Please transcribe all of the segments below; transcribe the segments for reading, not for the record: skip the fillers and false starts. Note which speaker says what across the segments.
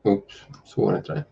Speaker 1: Oops, så var det inte det.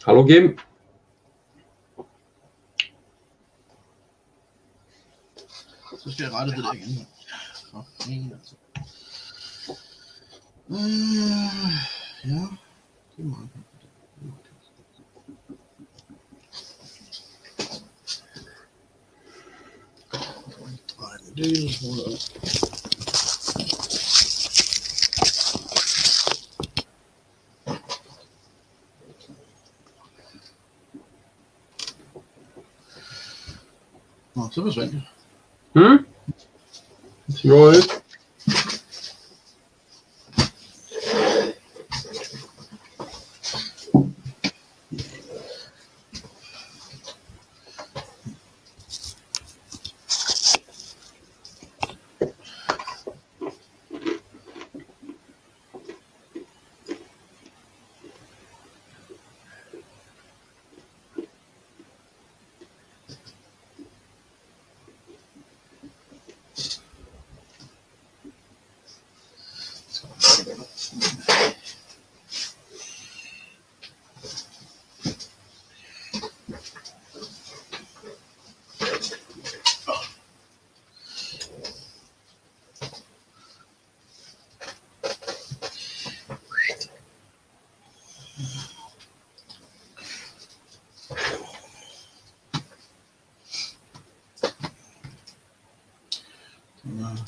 Speaker 1: Hallå Kim.
Speaker 2: Så skal jeg rette det der igen. Ja, det er meget godt. Det er en smule op. Nå, så forsvandt det.
Speaker 1: Det ser bra ut.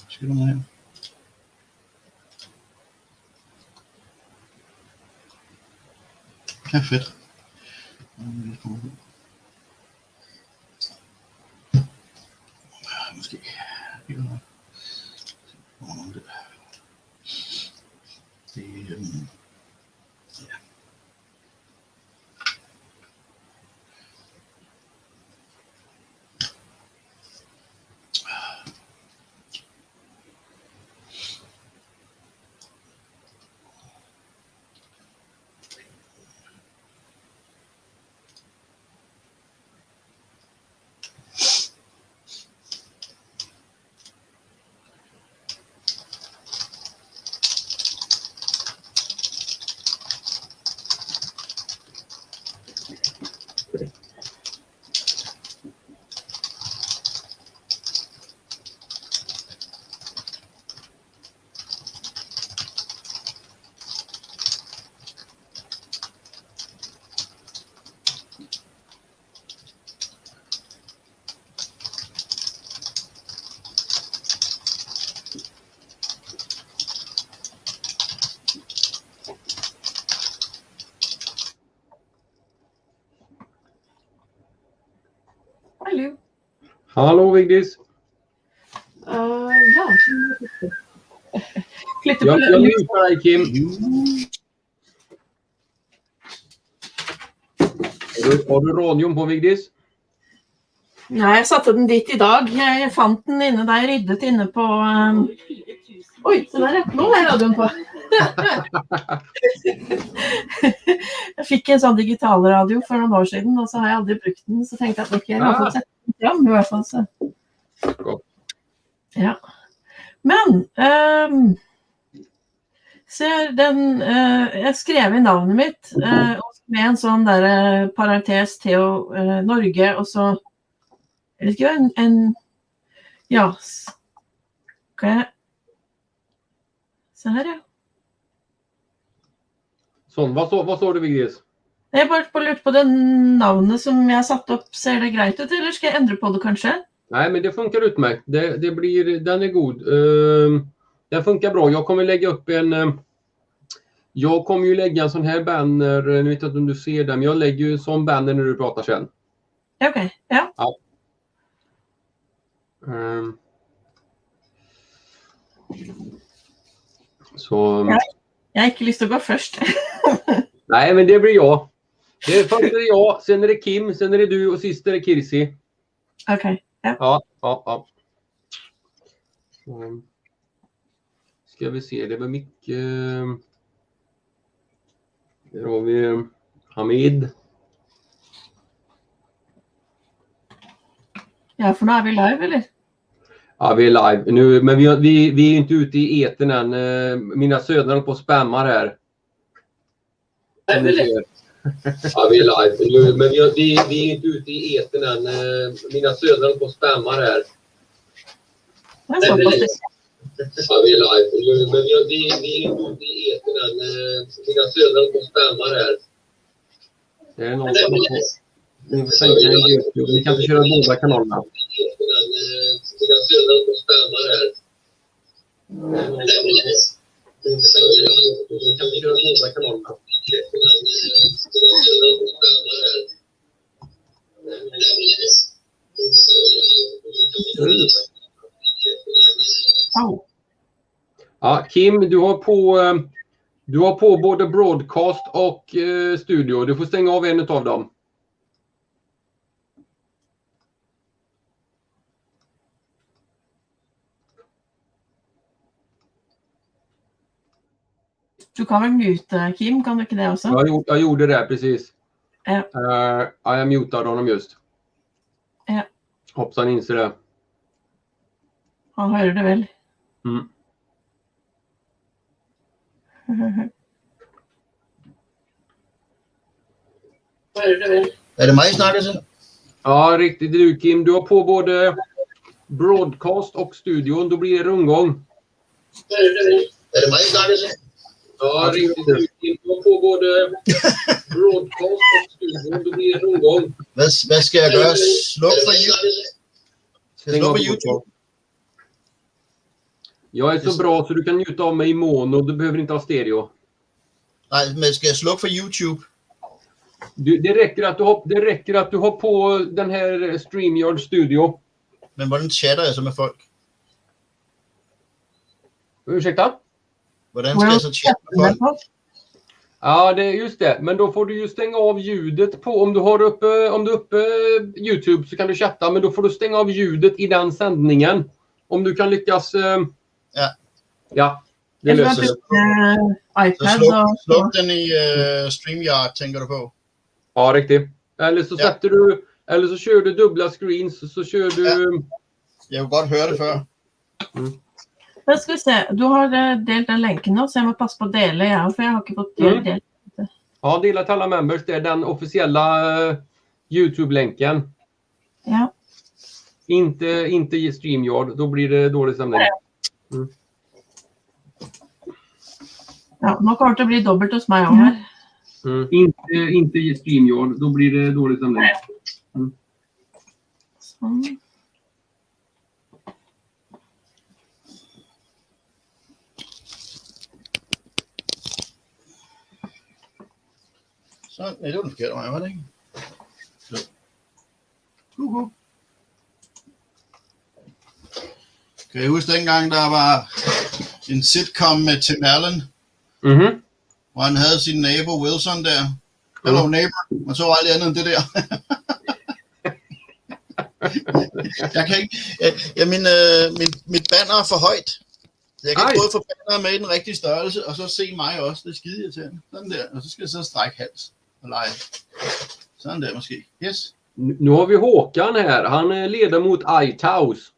Speaker 2: Skal du med? Ja, fedt. Måske. Ja.
Speaker 3: Hallo.
Speaker 1: Hallå Vigdis.
Speaker 3: Ja. Klippe
Speaker 1: Jag mutar dig Kim. Har du radion på Vigdis?
Speaker 3: Nej, jeg satte den dit i dag. Jeg fant den inne der, ryddet inne på... Oi, det der, nå er radioen på. Jeg fikk en sånn digitalradio for noen år siden, og så har jeg aldri brukt den, så tenkte jeg at ok, jeg har fått sett den fram, i hvert fall så.
Speaker 1: Godt.
Speaker 3: Ja. Men, ser den, jeg skrev i navnet mitt, med en sånn der parentes til Norge, og så, jeg vet ikke, ja, skal jeg, se her, ja.
Speaker 1: Sånn, vad står det Vigdis?
Speaker 3: Jeg bare lurt på det navnet som jeg har satt opp. Ser det greit ut, eller skal jeg endre på det kanskje?
Speaker 1: Nej, men det funkar utmärkt. Den är god. Den funkar bra. Jag kommer lägga upp jag kommer ju lägga en sån här banner. Nu vet jag inte om du ser den, men jag lägger ju en sån banner när du pratar sen.
Speaker 3: Okej, ja.
Speaker 1: Ja. Så...
Speaker 3: Jag har inte lust att gå först.
Speaker 1: Nej, men det blir jag. Först är det jag, sen är det Kim, sen är det du och sist är det Kirsi.
Speaker 3: Okej, ja.
Speaker 1: Ja. Så, ska vi se, det var mycket... Där har vi Hamid.
Speaker 3: Ja, för nu är vi live, eller?
Speaker 1: Ja, vi är live nu, men vi är ju inte ute i etern än. Mina söner håller på och spammar här. Ja, vi är live nu, men vi är inte ute i etern än. Mina söner håller på att spamma här.
Speaker 3: Det är så pass.
Speaker 1: Ja, vi är live nu, men vi är inte ute i etern än. Mina söner håller på att spamma här. Det är någon som ni får sänka en YouTube. Ni kan inte köra båda kanalerna. Mina söner håller på att spamma här. Det är någon som ni får sänka en YouTube. Ni kan inte köra båda kanalerna. Ja, Kim, du har på både broadcast och studio. Du får stänga av en av dem.
Speaker 3: Du kan väl mute Kim, kan du inte det också?
Speaker 1: Jag gjorde det precis.
Speaker 3: Ja.
Speaker 1: Jag mutade honom just.
Speaker 3: Ja.
Speaker 1: Hoppsan inser det.
Speaker 3: Han hör det väl.
Speaker 1: Mm.
Speaker 3: Hör det väl.
Speaker 2: Är det mig snackar sen?
Speaker 1: Ja, riktigt du Kim. Du har på både broadcast och studion. Då blir det rundgång.
Speaker 3: Hör det väl.
Speaker 2: Är det mig snackar sen?
Speaker 1: Ja, riktigt du Kim. Du har på både broadcast och studion. Då blir det rundgång.
Speaker 2: Vad ska jag göra? Sluk för YouTube? Ska jag slå på YouTube?
Speaker 1: Jag är så bra så du kan njuta av mig i mono. Du behöver inte ha stereo.
Speaker 2: Nej, men ska jag slå för YouTube?
Speaker 1: Det räcker att du har på den här StreamYard Studio.
Speaker 2: Men hvordan chatter jag så med folk?
Speaker 1: Ursäkta?
Speaker 2: Hvordan ska jag så chatta med folk?
Speaker 1: Ja, det är just det. Men då får du ju stänga av ljudet på. Om du har uppe YouTube så kan du chatta. Men då får du stänga av ljudet i den sändningen. Om du kan lyckas... Ja, det löser det.
Speaker 3: iPad
Speaker 2: sluk den i StreamYard, tänker du på?
Speaker 1: Ja, riktigt. Eller så sätter du... Eller så kör du dubbla screens. Så kör du...
Speaker 2: Ja. Jag har godt høre det før.
Speaker 3: Men ska vi se, du har delt den länken nu så jag måste passa på att dela för jag har inte fått del.
Speaker 1: Ja, dela till alla members. Det är den officiella YouTube-länken.
Speaker 3: Ja.
Speaker 1: Inte i StreamYard. Då blir det dålig stämning. Mm.
Speaker 3: Ja, nu kommer det att bli dubbelt hos mig här.
Speaker 1: Mm. Inte i StreamYard. Då blir det dålig stämning. Mm.
Speaker 3: Så.
Speaker 2: Så, nej, det var den forkerte vej, var det ikke? Så. Kan I huske dengang, der var en sitcom med Tim Allen, hvor han havde sin nabo Wilson der? Hello neighbor. Man så aldrig andet end det der. Jeg kan ikke... mit banner er for højt. Jeg kan ikke både få banner med i den rigtige størrelse, og så se mig også. Det er skide irriterende. Sådan der. Og så skal jeg så strække hals og lege. Sådan der måske. Yes.
Speaker 1: Nu har vi Håkan här. Han är ledamot iTows.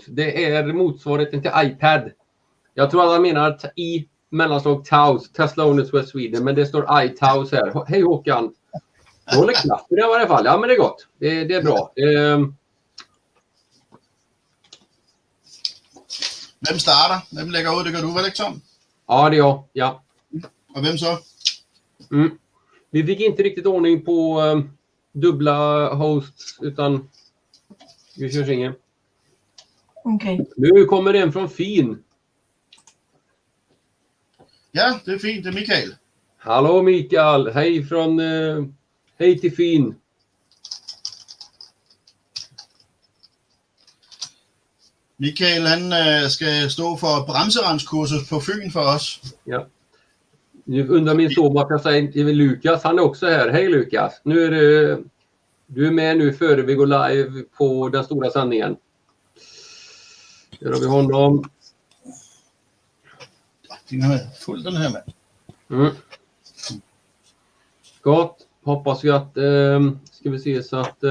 Speaker 1: Det är motsvarigheten till iPad. Jag tror att han menar att i mellanslag Taus, Tesla Owners West Sweden, men det står iTows här. Hej Håkan. Du håller klapp i det i varje fall. Ja, men det är gott. Det är bra.
Speaker 2: Hvem starter? Hvem lægger ud? Det gør du vel ikke, Tom?
Speaker 1: Ja, det är jag. Ja.
Speaker 2: Och vem så?
Speaker 1: Vi fick inte riktigt ordning på dubbla hosts utan vi kör ingen.
Speaker 3: Okej.
Speaker 1: Nu kommer en från Fin.
Speaker 2: Ja, det är fint. Det är Mikael.
Speaker 1: Hallå Mikael. Hej till Fin.
Speaker 2: Mikael, han skal stå for bremserenskursus på Fyn for os.
Speaker 1: Ja. Nu undrar min son vad jag säger till Lukas. Han är också här. Hej Lukas. Nu är du är med nu före vi går live på den stora sändningen. Där har vi honom.
Speaker 2: Den har full den här med.
Speaker 1: Gott. Hoppas vi att ska vi se så att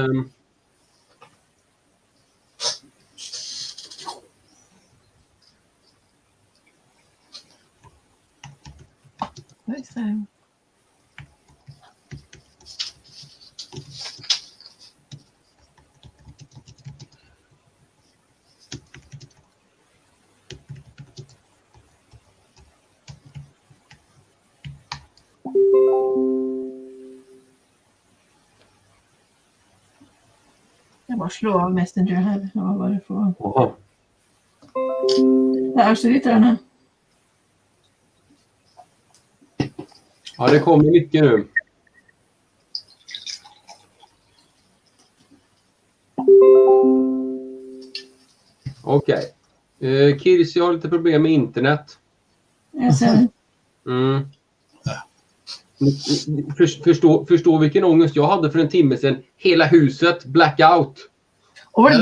Speaker 3: bara slå av Messenger här. Ja, vad det får.
Speaker 1: Jaha.
Speaker 3: Där ser lite den här.
Speaker 1: Ja, det kommer mycket nu. Okej. Kirsi har lite problem med internet.
Speaker 3: Jag ser det.
Speaker 1: Mm. Förstå vilken ångest jag hade för en timme sedan. Hela huset blackout.
Speaker 3: Oj,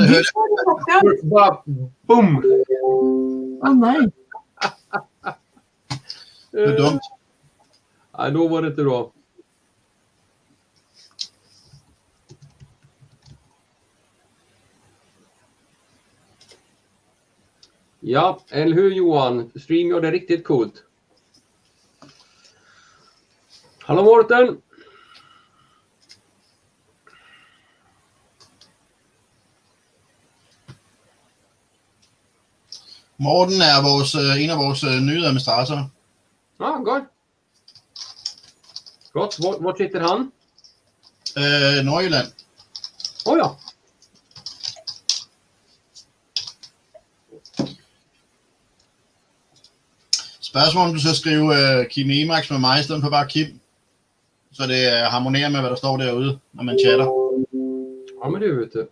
Speaker 1: Bara boom!
Speaker 3: nej.
Speaker 2: Det är dumt.
Speaker 1: Ja, då var det inte bra. Ja, eller hur Johan? StreamYard är riktigt coolt. Hallå Mårten!
Speaker 2: Morten är en av vores nye administratorer.
Speaker 1: Ja, gott. Gott. Vart sitter han?
Speaker 2: Nordjylland.
Speaker 1: Ja.
Speaker 2: Spørgsmål om du så skriver Kim Emax med mig i stedet for bare Kim. Så det harmonerer med, hvad der står derude, når man chatter.
Speaker 1: Ja, men det vet du.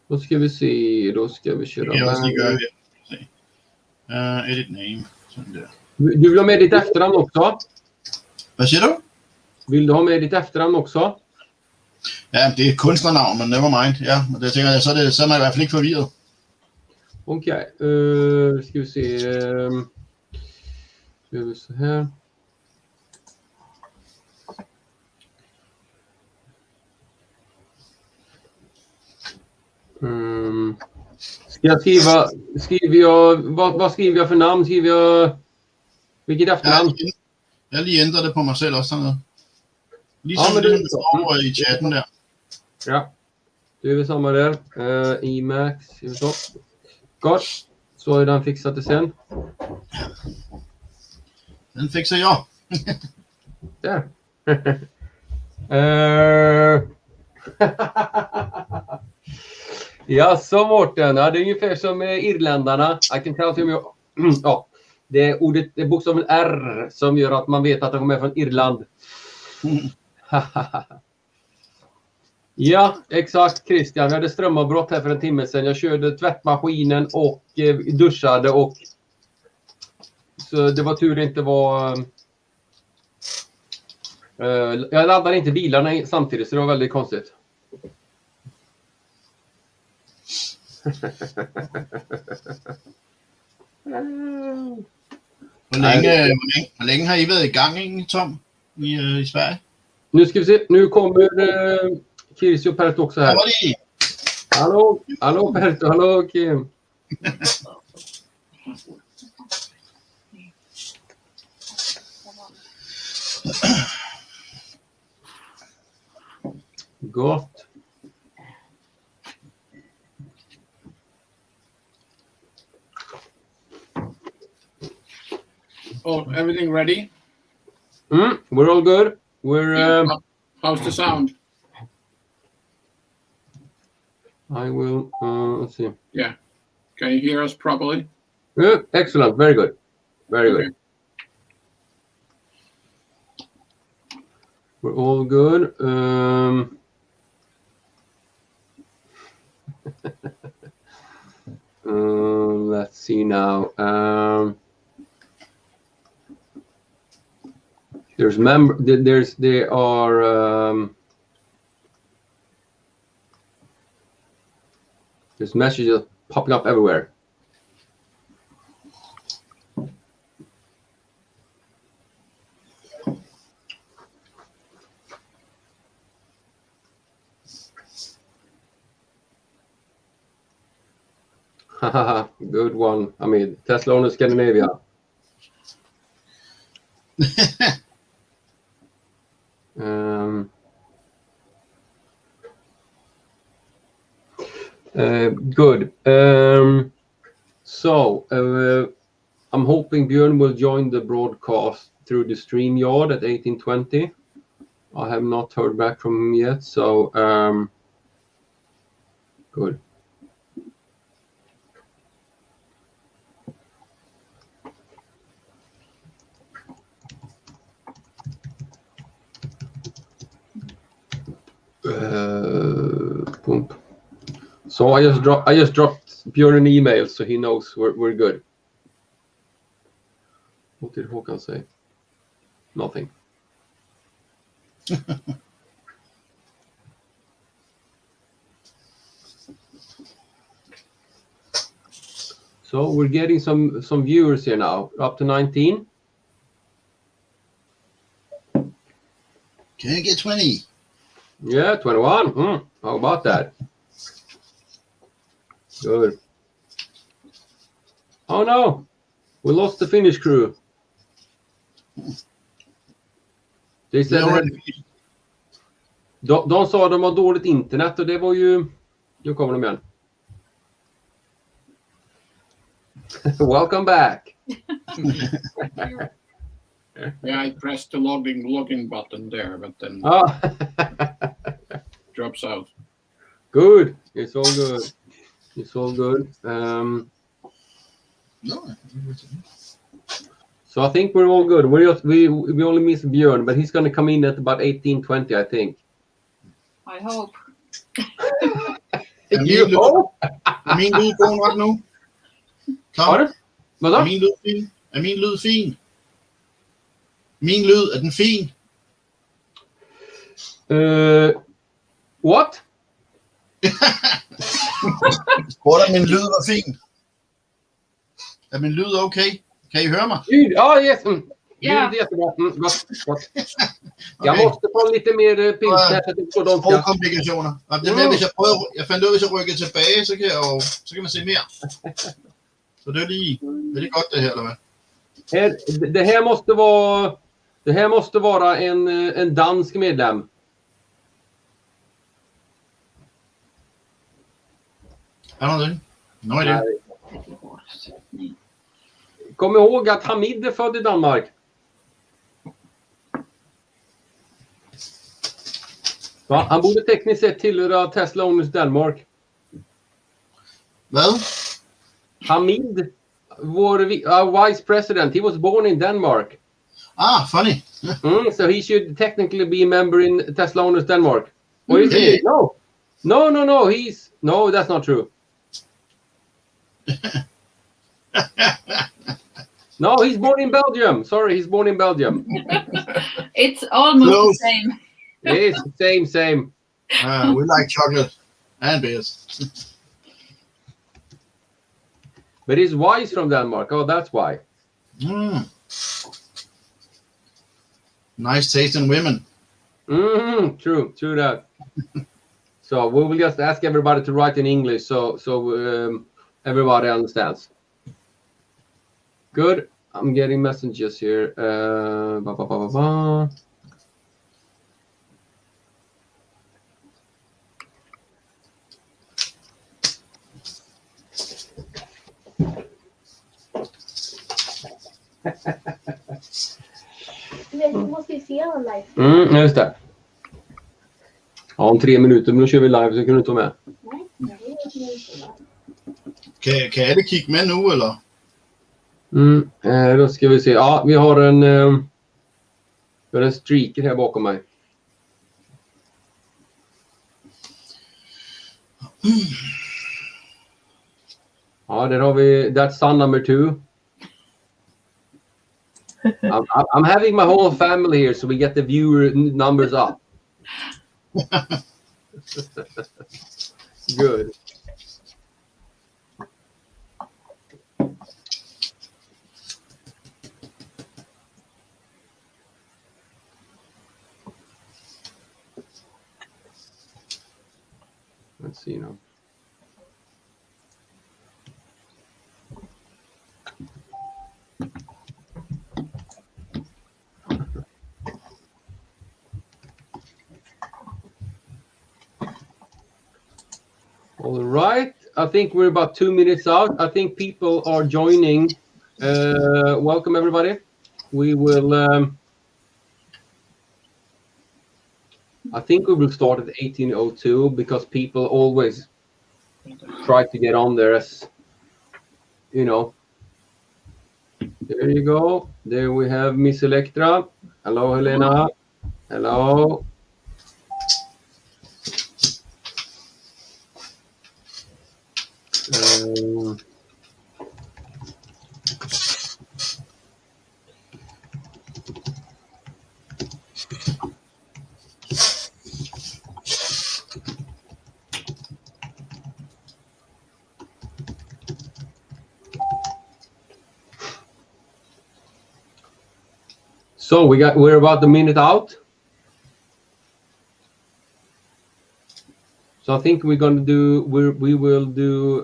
Speaker 1: Då ska vi se. Då ska vi köra.
Speaker 2: Det kan jeg også lige gøre her. Edit name. Sådan der.
Speaker 1: Du vill ha med ditt efternamn också?
Speaker 2: Hvad siger du?
Speaker 1: Vill du ha med ditt efternamn också?
Speaker 2: Ja, det er et kunstnernavn, men never mind. Ja, det tænker jeg, så er man i hvert fald ikke forvirret.
Speaker 1: Okej. Ska vi se. Ska vi se här. Ska jag vad skriver jag för namn? Skriver jag vilket efternamn?
Speaker 2: Jeg lige ændrer det på mig selv også sådan noget. Ligesom
Speaker 1: Ja, men
Speaker 2: det,
Speaker 1: det
Speaker 2: det står i chatten der.
Speaker 1: Ja, det är väl samma där. Emax, så. Gott. Så är den fixat det sen.
Speaker 2: Den fixer jeg.
Speaker 1: Där. Ja, så Mårten. Ja, det är ungefär som irländarna. I can tell you. Ja, det är bokstaven R som gör att man vet att de kommer från Irland. Ja, exakt Christian. Vi hade strömavbrott här för en timme sedan. Jag körde tvättmaskinen och duschade och så det var tur det inte var jag laddade inte bilarna samtidigt så det var väldigt konstigt.
Speaker 2: Hvor længe har I været i gang, egentlig, Tom, i Sverige?
Speaker 1: Nu ska vi se. Nu kommer Kirsi och Perttu också här. Hallå Perttu, hallå Kim. Gott.
Speaker 4: Oh, everything ready?
Speaker 1: We're all good. We're
Speaker 4: how's the sound?
Speaker 1: I will let's see.
Speaker 4: Yeah. Can you hear us properly?
Speaker 1: Excellent. Very good. Very good. We're all good. Let's see now. There's messages popping up everywhere. Good one. I mean, Tesla owner Scandinavia. Good. I'm hoping Björn will join the broadcast through the StreamYard at 18:20. I have not heard back from him yet, so Good. Boom. So I just dropped Björn an email so he knows we're good. What did Håkan say? Nothing. So we're getting some viewers here now, up to 19.
Speaker 2: Can you get 20?
Speaker 1: Yeah, 21. How about that? Good. Oh no, we lost the Finnish crew. They said de sa de har dåligt internet och det var ju... Nu kommer de igen. Welcome back.
Speaker 4: Yeah, I pressed the logging button there, but then drops out.
Speaker 1: Good. It's all good. It's all good.
Speaker 2: No.
Speaker 1: So I think we're all good. We only miss Björn, but he's going to come in at about 18:20, I think.
Speaker 5: I hope.
Speaker 1: You hope?
Speaker 2: Er min lyd god nok nu? Tom,
Speaker 1: Hvad så?
Speaker 2: er min lyd fin? Er min lyd fin? Min lyd, er den fin?
Speaker 1: What?
Speaker 2: Spurgte om min lyd var fin? Er min lyd okay? Kan I høre mig?
Speaker 1: Yes.
Speaker 5: Ja.
Speaker 1: Jättebra. Gott. Jag måste få lite mer pilsner på dem.
Speaker 2: Sprogkomplikationer. Og det med, hvis jeg fandt ud af, hvis jeg rykker tilbage, så kan man se mere. Så det er det godt det her, eller hvad?
Speaker 1: Det här måste vara en dansk medlem.
Speaker 2: Er der det? Nå, det.
Speaker 1: Kom ihåg att Hamid är född i Danmark. Va? Han borde tekniskt sett tillhöra Tesla Owners Denmark.
Speaker 2: Hvad?
Speaker 1: Hamid, our vice president, he was born in Denmark.
Speaker 2: Funny.
Speaker 1: So he should technically be a member in Tesla Owners Denmark. Or is he? No. No, that's not true. No, he's born in Belgium. Sorry, he's born in Belgium.
Speaker 5: It's almost the same.
Speaker 1: It's same.
Speaker 2: We like chocolate and beers.
Speaker 1: But his wife's from Denmark. Oh, that's why.
Speaker 2: Nice taste in women.
Speaker 1: True that. So we will just ask everybody to write in English so everybody understands. Good. I'm getting messages here.
Speaker 6: Du måste ju se den live.
Speaker 1: Just det. Ja, om 3 minuter, men då kör vi live så kan du inte vara med.
Speaker 2: Kan alle kigge med nu, eller?
Speaker 1: Då ska vi se. Ja, vi har en streaker här bakom mig. Ja, där har vi that's son number 2. I'm having my whole family here so we get the viewer numbers up. Good. Let's see now. All right, I think we're about 2 minutes out. I think people are joining. Welcome, everybody. We will. I think we will start at 18:02 because people always try to get on there as, you know. There you go. There we have Miss Electra. Hello, Helena. Hello. So we're about a minute out. So I think we're going to do, we will do,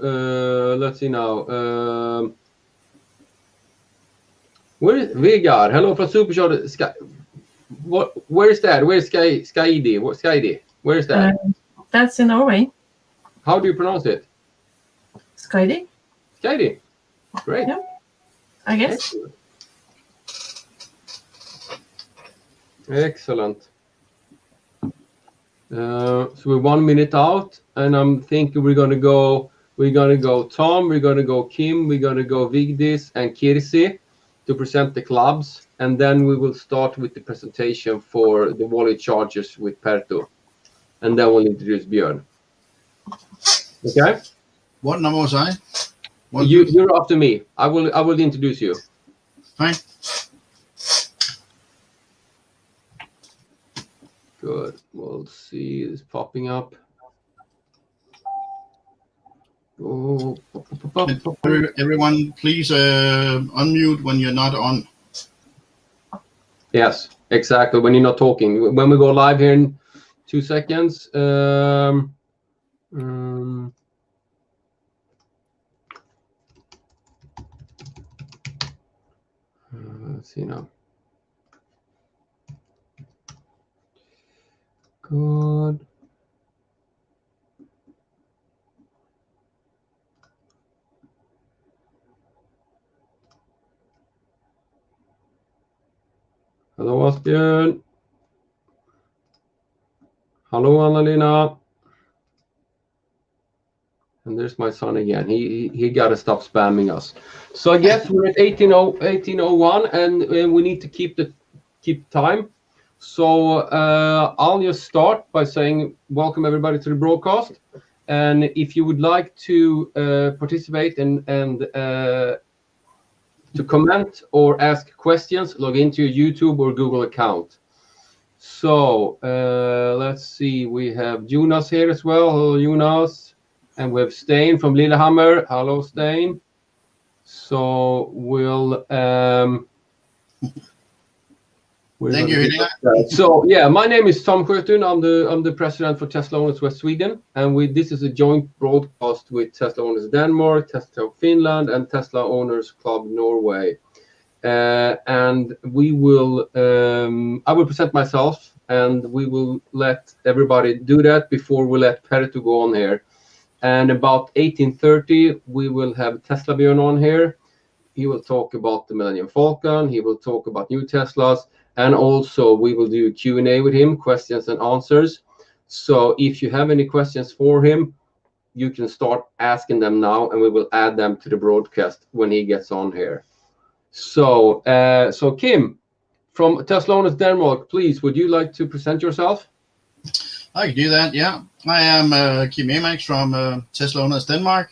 Speaker 1: let's see now. Where is Vegard? Hello from Supershot. Sky. Where is that? Where's Skydi? What Skydi? Where is that?
Speaker 3: That's in Norway.
Speaker 1: How do you pronounce it?
Speaker 3: Skydi.
Speaker 1: Skydi. Great.
Speaker 3: Yeah, I guess.
Speaker 1: Excellent. So we're 1 minute out, and I'm thinking we're gonna go Tom, we're gonna go Kim, we're gonna go Vigdis and Kirsi to present the clubs, and then we will start with the presentation for the Walle Chargers with Perttu, and then we'll introduce Bjørn. Okay?
Speaker 2: What number was I?
Speaker 1: You're after me. I will introduce you.
Speaker 2: Fine.
Speaker 1: Good. We'll see. It's popping up. Oh.
Speaker 2: Everyone, please unmute when you're not on.
Speaker 1: Yes, exactly. When you're not talking. When we go live here in 2 seconds. Let's see now. Good. Hello, Asbjørn. Hello, Anna-Lena. And there's my son again. He got to stop spamming us. So I guess we're at 1801, and we need to keep time. So I'll just start by saying welcome everybody to the broadcast. And if you would like to participate and to comment or ask questions, log into your YouTube or Google account. So let's see, we have Jonas here as well. Hello, Jonas. And we have Stein from Lillehammer. Hello, Stein. So we'll...
Speaker 2: Thank you.
Speaker 1: So yeah, my name is Tom Sjötun. I'm the president for Tesla Owners West Sweden, and this is a joint broadcast with Tesla Owners Denmark, Tesla Finland, and Tesla Owners Club Norway. And we will, I will present myself, and we will let everybody do that before we let Perttu go on here. And about 18:30, we will have TCF on here. He will talk about the Millenium Falcon. He will talk about new Teslas. And also we will do a Q&A with him, questions and answers. So if you have any questions for him, you can start asking them now, and we will add them to the broadcast when he gets on here. So, so Kim from Tesla Owners Denmark, please, would you like to present yourself?
Speaker 2: I can do that, yeah. I am Kim Emax from Tesla Owners Denmark.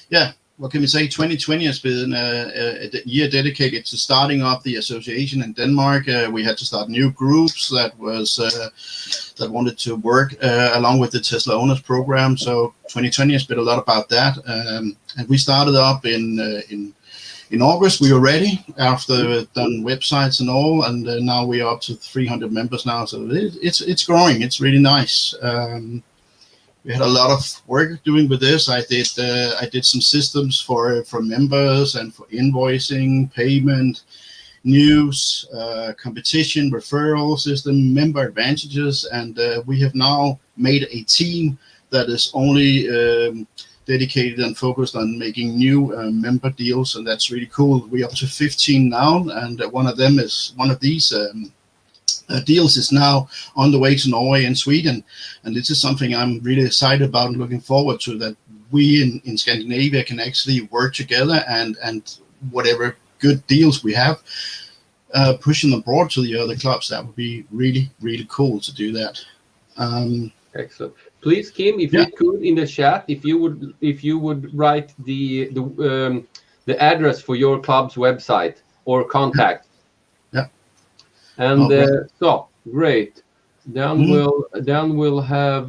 Speaker 2: Yeah. What can we say? 2020 has been a year dedicated to starting up the association in Denmark. We had to start new groups that wanted to work along with the Tesla Owners program. So 2020 has been a lot about that. And we started up in August. We were ready after done websites and all, and now we are up to 300 members now. So it's growing. It's really nice. We had a lot of work doing with this. I did some systems for members and for invoicing, payment, news, competition, referral system, member advantages, and we have now made a team that is only dedicated and focused on making new member deals, and that's really cool. We're up to 15 now, and one of these deals is now on the way to Norway and Sweden, and this is something I'm really excited about and looking forward to, that we in Scandinavia can actually work together and whatever good deals we have, pushing them abroad to the other clubs. That would be really, really cool to do that.
Speaker 1: Excellent. Please, Kim, if you could in the chat, if you would write the address for your club's website or contact.
Speaker 2: Yeah.
Speaker 1: And so great. Then we'll have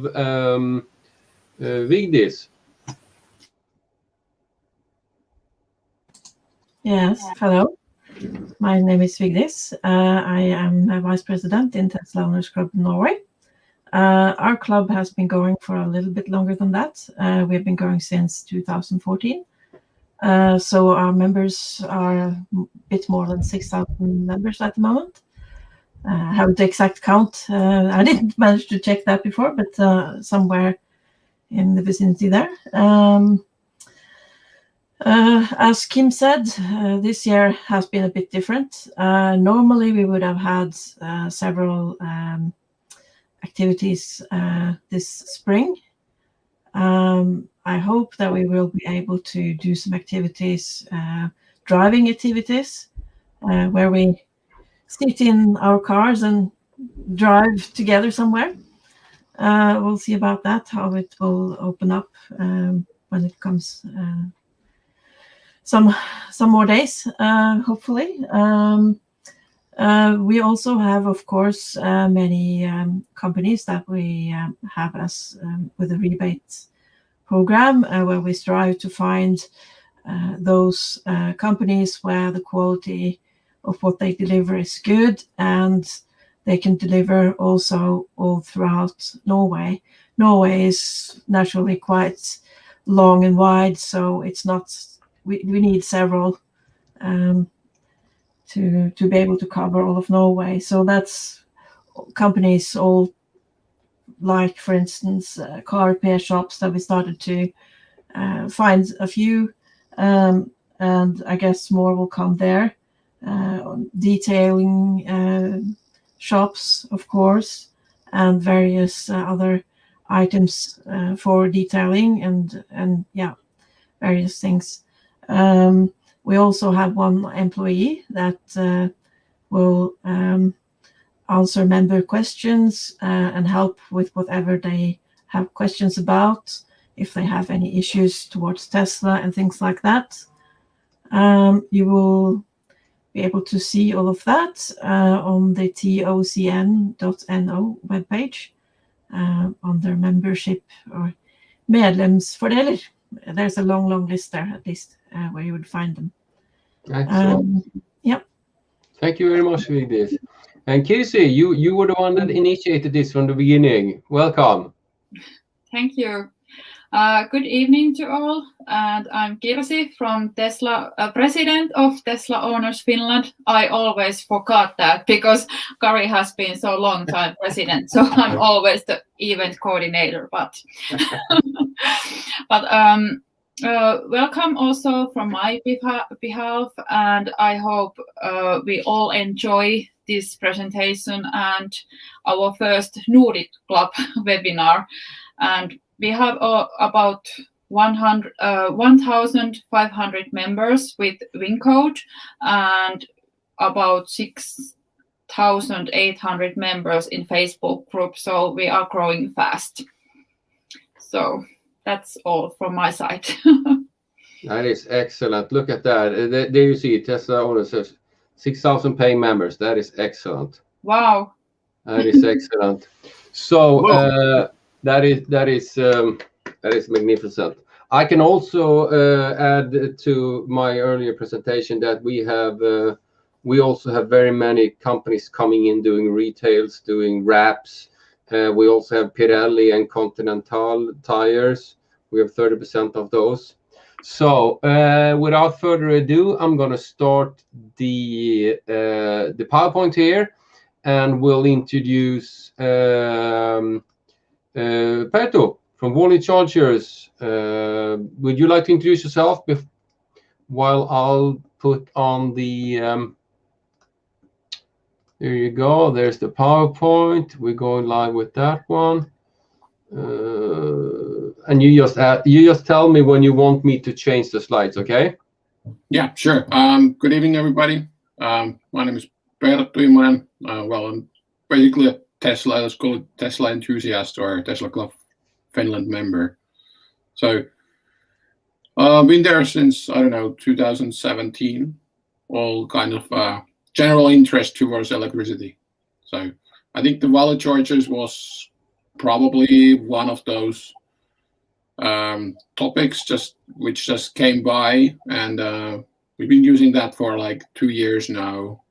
Speaker 1: Vigdis.
Speaker 3: Yes, hello. My name is Vigdis. I am a vice president in Tesla Owners Club Norway. Our club has been going for a little bit longer than that. We've been going since 2014. So our members are a bit more than 6,000 members at the moment. I haven't the exact count. I didn't manage to check that before, but somewhere in the vicinity there. As Kim said, this year has been a bit different. Normally we would have had several activities this spring. I hope that we will be able to do some activities, driving activities, where we sit in our cars and drive together somewhere. We'll see about that, how it will open up when it comes some more days, hopefully. We also have, of course, many companies that we have as with the rebate program, where we strive to find those companies where the quality of what they deliver is good, and they can deliver also all throughout Norway. Norway is naturally quite long and wide, so it's not. We need several to be able to cover all of Norway. So that's companies all like, for instance, car repair shops that we started to find a few, and I guess more will come there. Detailing shops, of course, and various other items for detailing and various things. We also have one employee that will answer member questions and help with whatever they have questions about, if they have any issues towards Tesla and things like that. You will be able to see all of that on the TOCN.no webpage under membership or medlemsfordeler. There's a long list there, at least, where you would find them.
Speaker 1: Excellent.
Speaker 3: Yep.
Speaker 1: Thank you very much for this. And Kirsi, you were the one that initiated this from the beginning. Welcome.
Speaker 5: Thank you. Good evening to all, and I'm Kirsi from Tesla, president of Tesla Owners Finland. I always forgot that because Kari has been so long time president, so I'm always the event coordinator. But welcome also from my behalf, and I hope we all enjoy this presentation and our first Nordic Club webinar. And we have about 1,500 members with WinCode and about 6,800 members in Facebook group. So we are growing fast. So that's all from my side.
Speaker 1: That is excellent. Look at that. There you see Tesla Owners has 6,000 paying members. That is excellent.
Speaker 5: Wow.
Speaker 1: That is excellent. So that is magnificent. I can also add to my earlier presentation that we also have very many companies coming in doing retails, doing wraps. We also have Pirelli and Continental tires. We have 30% of those. So without further ado, I'm going to start the PowerPoint here, and we'll introduce Perttu from Walle Chargers. Would you like to introduce yourself while I'll put on the There you go. There's the PowerPoint. We're going live with that one. And you just tell me when you want me to change the slides, okay?
Speaker 4: Yeah, sure. Good evening, everybody. My name is Perttu Immonen. Well, I'm basically a Tesla, let's call it Tesla enthusiast or Tesla Club Finland member. So I've been there since, I don't know, 2017. All kind of general interest towards electricity. So I think the Walle Chargers was probably one of those topics which just came by, and we've been using that for like 2 years now,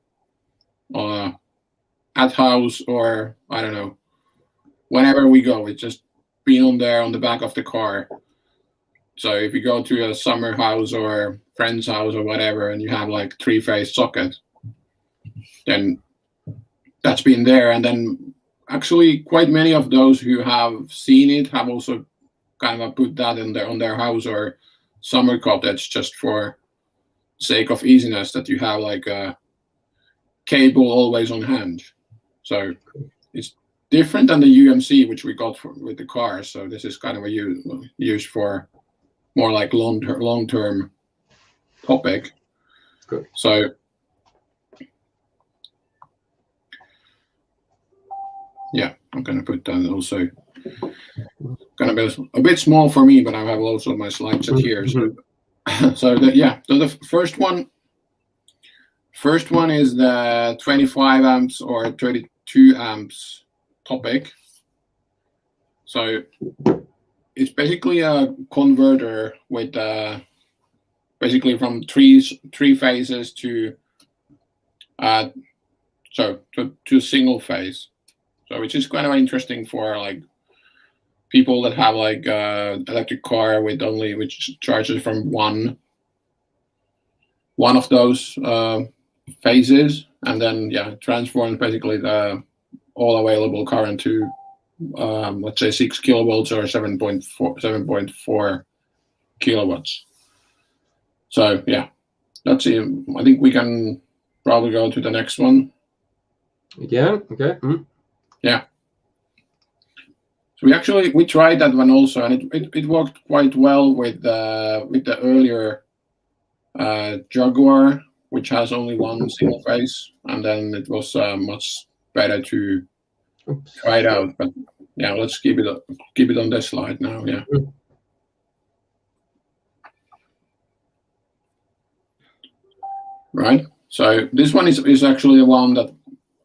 Speaker 4: at house, or I don't know, whenever we go, it's just been on there on the back of the car. So if you go to a summer house or friend's house or whatever, and you have like 3-phase socket, then that's been there. And then actually quite many of those who have seen it have also kind of put that in on their house or summer cottage, just for sake of easiness, that you have like a cable always on hand. So it's different than the UMC, which we got with the car. So this is kind of used for more like long-term topic.
Speaker 1: Good.
Speaker 4: So yeah, I'm gonna put that also. Gonna be a bit small for me, but I have also my slides at here. So, so the first one is the 25 amps or 32 amps topic. So it's basically a converter with basically from three phases to single phase. So which is kind of interesting for like people that have like electric car which charges from one of those phases, and then transforms basically the all available current to let's say 6 kilovolts or 7.4 kilowatts. So yeah, let's see. I think we can probably go to the next one.
Speaker 1: Again, okay.
Speaker 4: Yeah. So we tried that one also, and it worked quite well with the earlier Jaguar, which has only one single phase, and then it was much better to try it out. But yeah, let's keep it on this slide now. Yeah. Right. So this one is actually the one that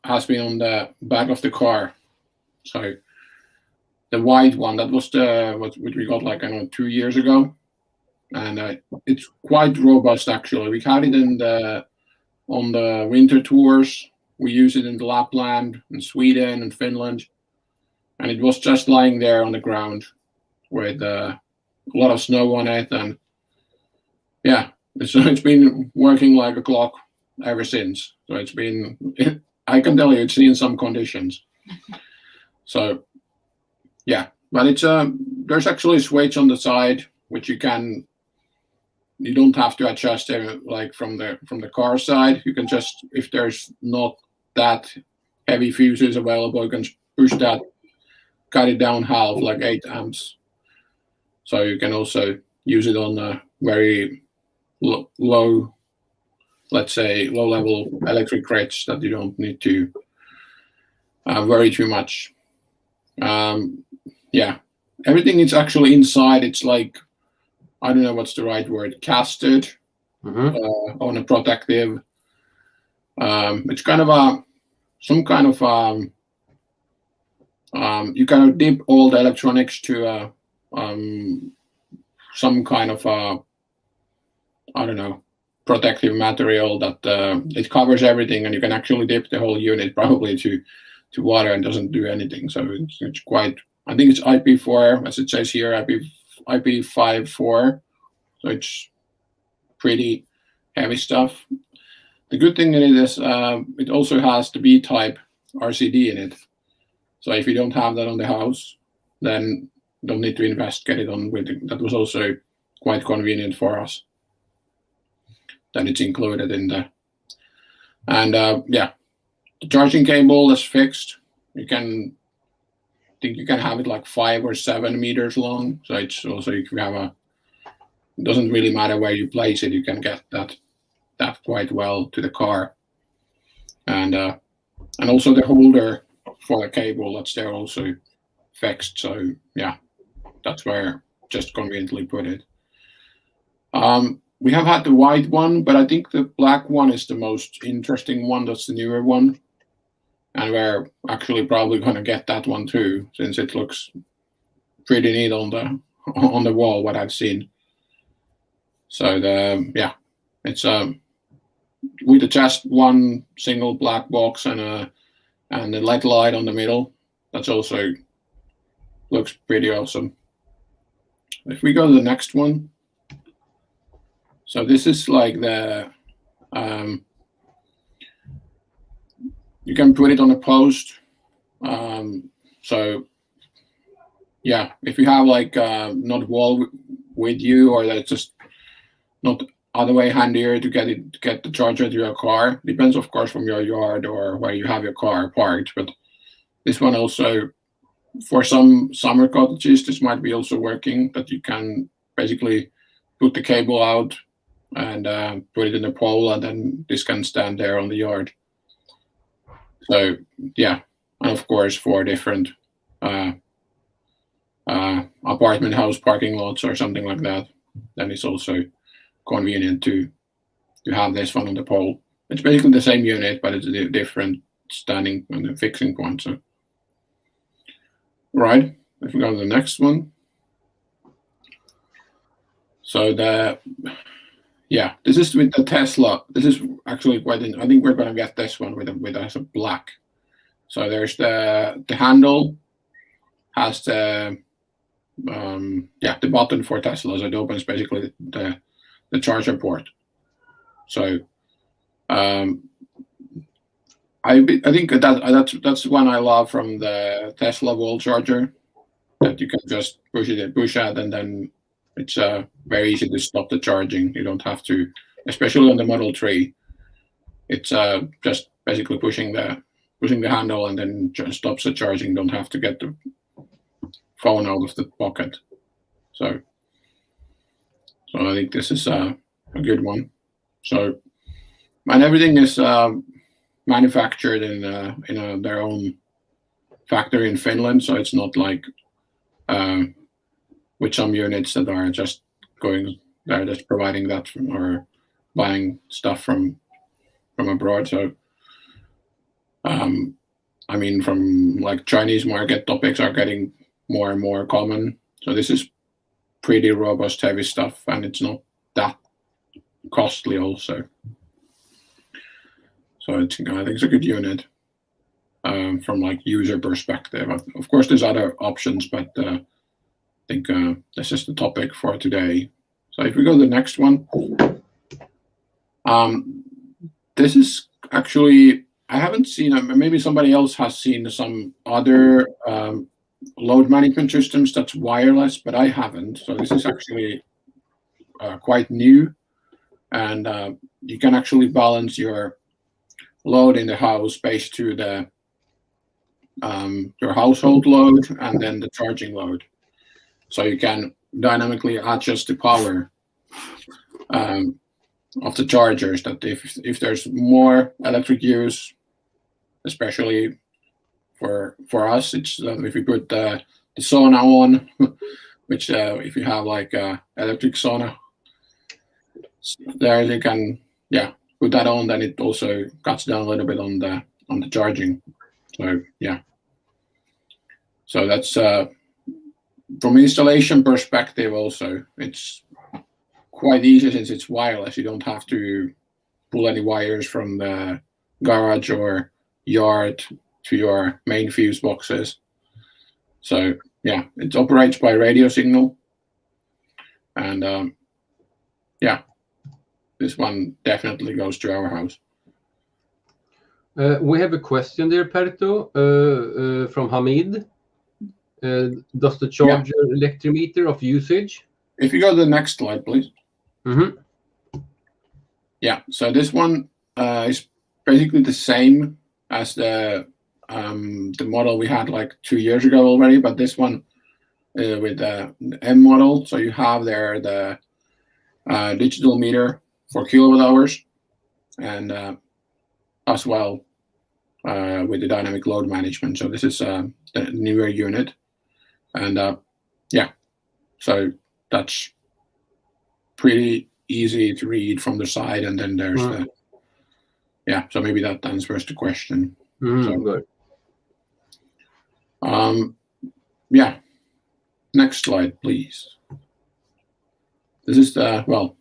Speaker 4: has been on the back of the car. So the white one, that was what we got like 2 years ago, and it's quite robust actually. We had it on the winter tours. We use it in the Lapland, in Sweden, and Finland, and it was just lying there on the ground with a lot of snow on it, and yeah, it's been working like a clock ever since. So it's been, I can tell you, it's in some conditions. So yeah, but it's there's actually a switch on the side which you don't have to adjust like from the car side. You can just, if there's not that heavy fuses available, you can push that, cut it down half, like 8 amps. So you can also use it on a very low, let's say low level electric grids that you don't need to worry too much. Yeah, everything is actually inside. It's like, I don't know what's the right word, casted on a protective. It's kind of some kind of you kind of dip all the electronics to some kind of I don't know, protective material that it covers everything, and you can actually dip the whole unit probably to water and doesn't do anything. So it's quite, I think it's IP4, as it says here, IP54. So it's pretty heavy stuff. The good thing in it is it also has the B-type RCD in it. So if you don't have that on the house, then don't need to invest, get it on with it. That was also quite convenient for us. Then it's included in there. And yeah, The charging cable is fixed. I think you can have it like 5 or 7 meters long. So it's also, if you have it doesn't really matter where you place it, you can get that quite well to the car. And also the holder for the cable, that's there also fixed. So yeah, that's where just conveniently put it. We have had the white one, but I think the black one is the most interesting one. That's the newer one. And we're actually probably going to get that one too, since it looks pretty neat on the wall, what I've seen. So it's with just one single black box and a LED light on the middle. That's also looks pretty awesome. If we go to the next one, so this is like the you can put it on a post. So yeah, if you have like not wall with you, or that's just not other way handier to get the charger to your car. Depends, of course, from your yard or where you have your car parked. But this one also, for some summer cottages, this might be also working, that you can basically put the cable out and put it in a pole, and then this can stand there on the yard. So yeah, and of course for different apartment house parking lots or something like that, then it's also convenient to have this one on the pole. It's basically the same unit, but it's a different standing and fixing point. So right, if we go to the next one. So this is with the Tesla. This is actually quite. I think we're going to get this one with as a black. So there's the handle has the button for Tesla. So it opens basically the charger port. So I think that's one I love from the Tesla wall charger, that you can just push out, and then it's very easy to stop the charging. You don't have to, especially on the Model 3. It's just basically pushing the handle, and then just stops the charging. Don't have to get the phone out of the pocket. So I think this is a good one. So, and everything is manufactured in their own factory in Finland. So it's not like with some units that are just they're just providing that or buying stuff from abroad. So I mean, from like Chinese market, topics are getting more and more common. So this is pretty robust, heavy stuff, and it's not that costly also. So I think it's a good unit from like user perspective. Of course, there's other options, but I think this is the topic for today. So if we go to the next one, this is actually, I haven't seen, maybe somebody else has seen some other load management systems that's wireless, but I haven't. So this is actually quite new, and you can actually balance your load in the house based to the your household load and then the charging load. So you can dynamically adjust the power of the chargers, that if there's more electric use, especially for us, it's if you put the sauna on, which if you have like electric sauna, there you can put that on, then it also cuts down a little bit on the charging. So yeah, so that's from installation perspective also, it's quite easy since it's wireless. You don't have to pull any wires from the garage or yard to your main fuse boxes. So yeah, it operates by radio signal, and this one definitely goes to our house.
Speaker 1: We have a question there, Perttu, from Hamid. Does the charger electrometer of usage?
Speaker 4: If you go to the next slide, please.
Speaker 1: Mm-hmm.
Speaker 4: Yeah, so this one is basically the same as the model we had like 2 years ago already, but this one with the M model. So you have there the digital meter for kilowatt hours, and as well with the dynamic load management. So this is the newer unit, and yeah, so that's pretty easy to read from the side, and then there's the so maybe that answers the question. So,
Speaker 1: good.
Speaker 4: Yeah, next slide, please. This is the, well,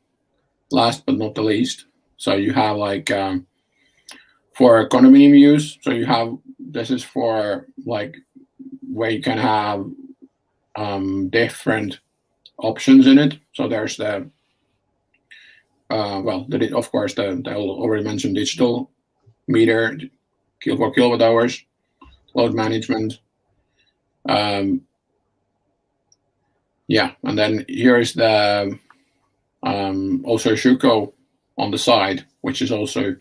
Speaker 4: last but not the least. So you have like for condominium use. So you have, this is for like where you can have different options in it. So there's the of course the already mentioned digital meter for kilowatt hours, load management. And then here is the also Shuko on the side, which is also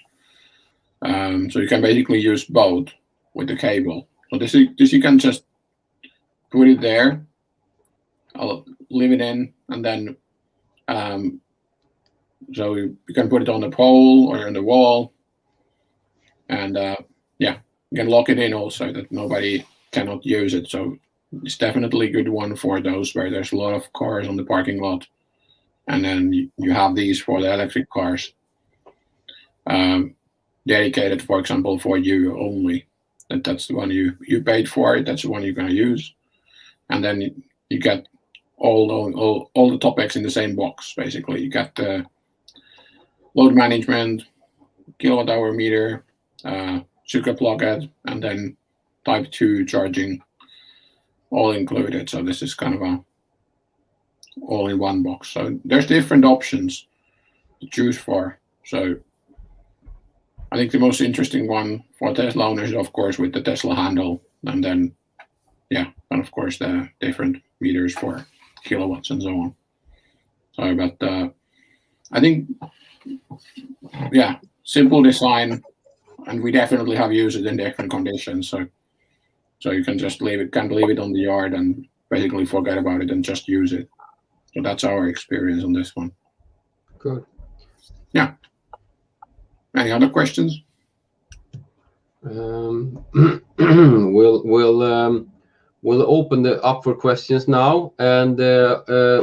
Speaker 4: so you can basically use both with the cable. So this you can just put it there. I'll leave it in, and then so you can put it on the pole or on the wall, and you can lock it in also that nobody cannot use it. So it's definitely a good one for those where there's a lot of cars on the parking lot, and then you have these for the electric cars dedicated, for example, for you only. That's the one you paid for. That's the one you're going to use, and then you get all the topics in the same box. Basically, you got the load management, kilowatt hour meter, sugar plug-in, and then type 2 charging, all included. So this is kind of a all in one box. So there's different options to choose for. So I think the most interesting one for Tesla owners is of course with the Tesla handle, and then and of course the different meters for kilowatts and so on. So but I think simple design, and we definitely have used it in different conditions. So you can just leave it on the yard and basically forget about it and just use it. So that's our experience on this one.
Speaker 1: Good.
Speaker 4: Yeah. Any other questions?
Speaker 1: We'll open up for questions now. And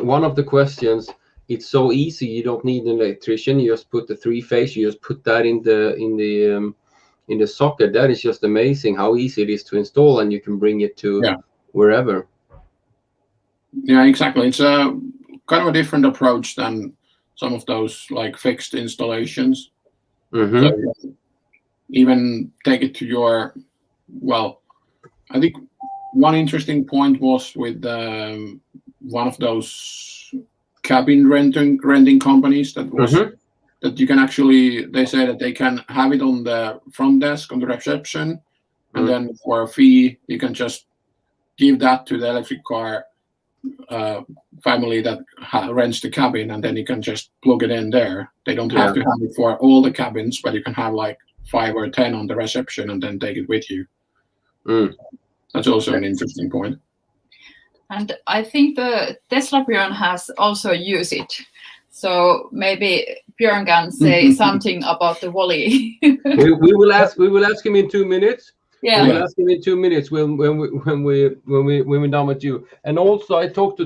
Speaker 1: one of the questions, it's so easy. You don't need an electrician. You just put the 3-phase. You just put that in the socket. That is just amazing how easy it is to install, and you can bring it to wherever.
Speaker 4: Yeah, exactly. It's a kind of a different approach than some of those like fixed installations. So even take it to your, I think one interesting point was with one of those cabin renting companies that was that you can actually, they say that they can have it on the front desk on the reception, and then for a fee you can just give that to the electric car family that rents the cabin, and then you can just plug it in there. They don't have to have it for all the cabins, but you can have like 5 or 10 on the reception and then take it with you. That's also an interesting point.
Speaker 5: And I think the Tesla-Bjørn has also used it. So maybe Bjørn can say something about the Walle.
Speaker 1: we will ask him in 2 minutes.
Speaker 5: Yeah.
Speaker 1: We'll ask him in 2 minutes when we're done with you. And also, I talked to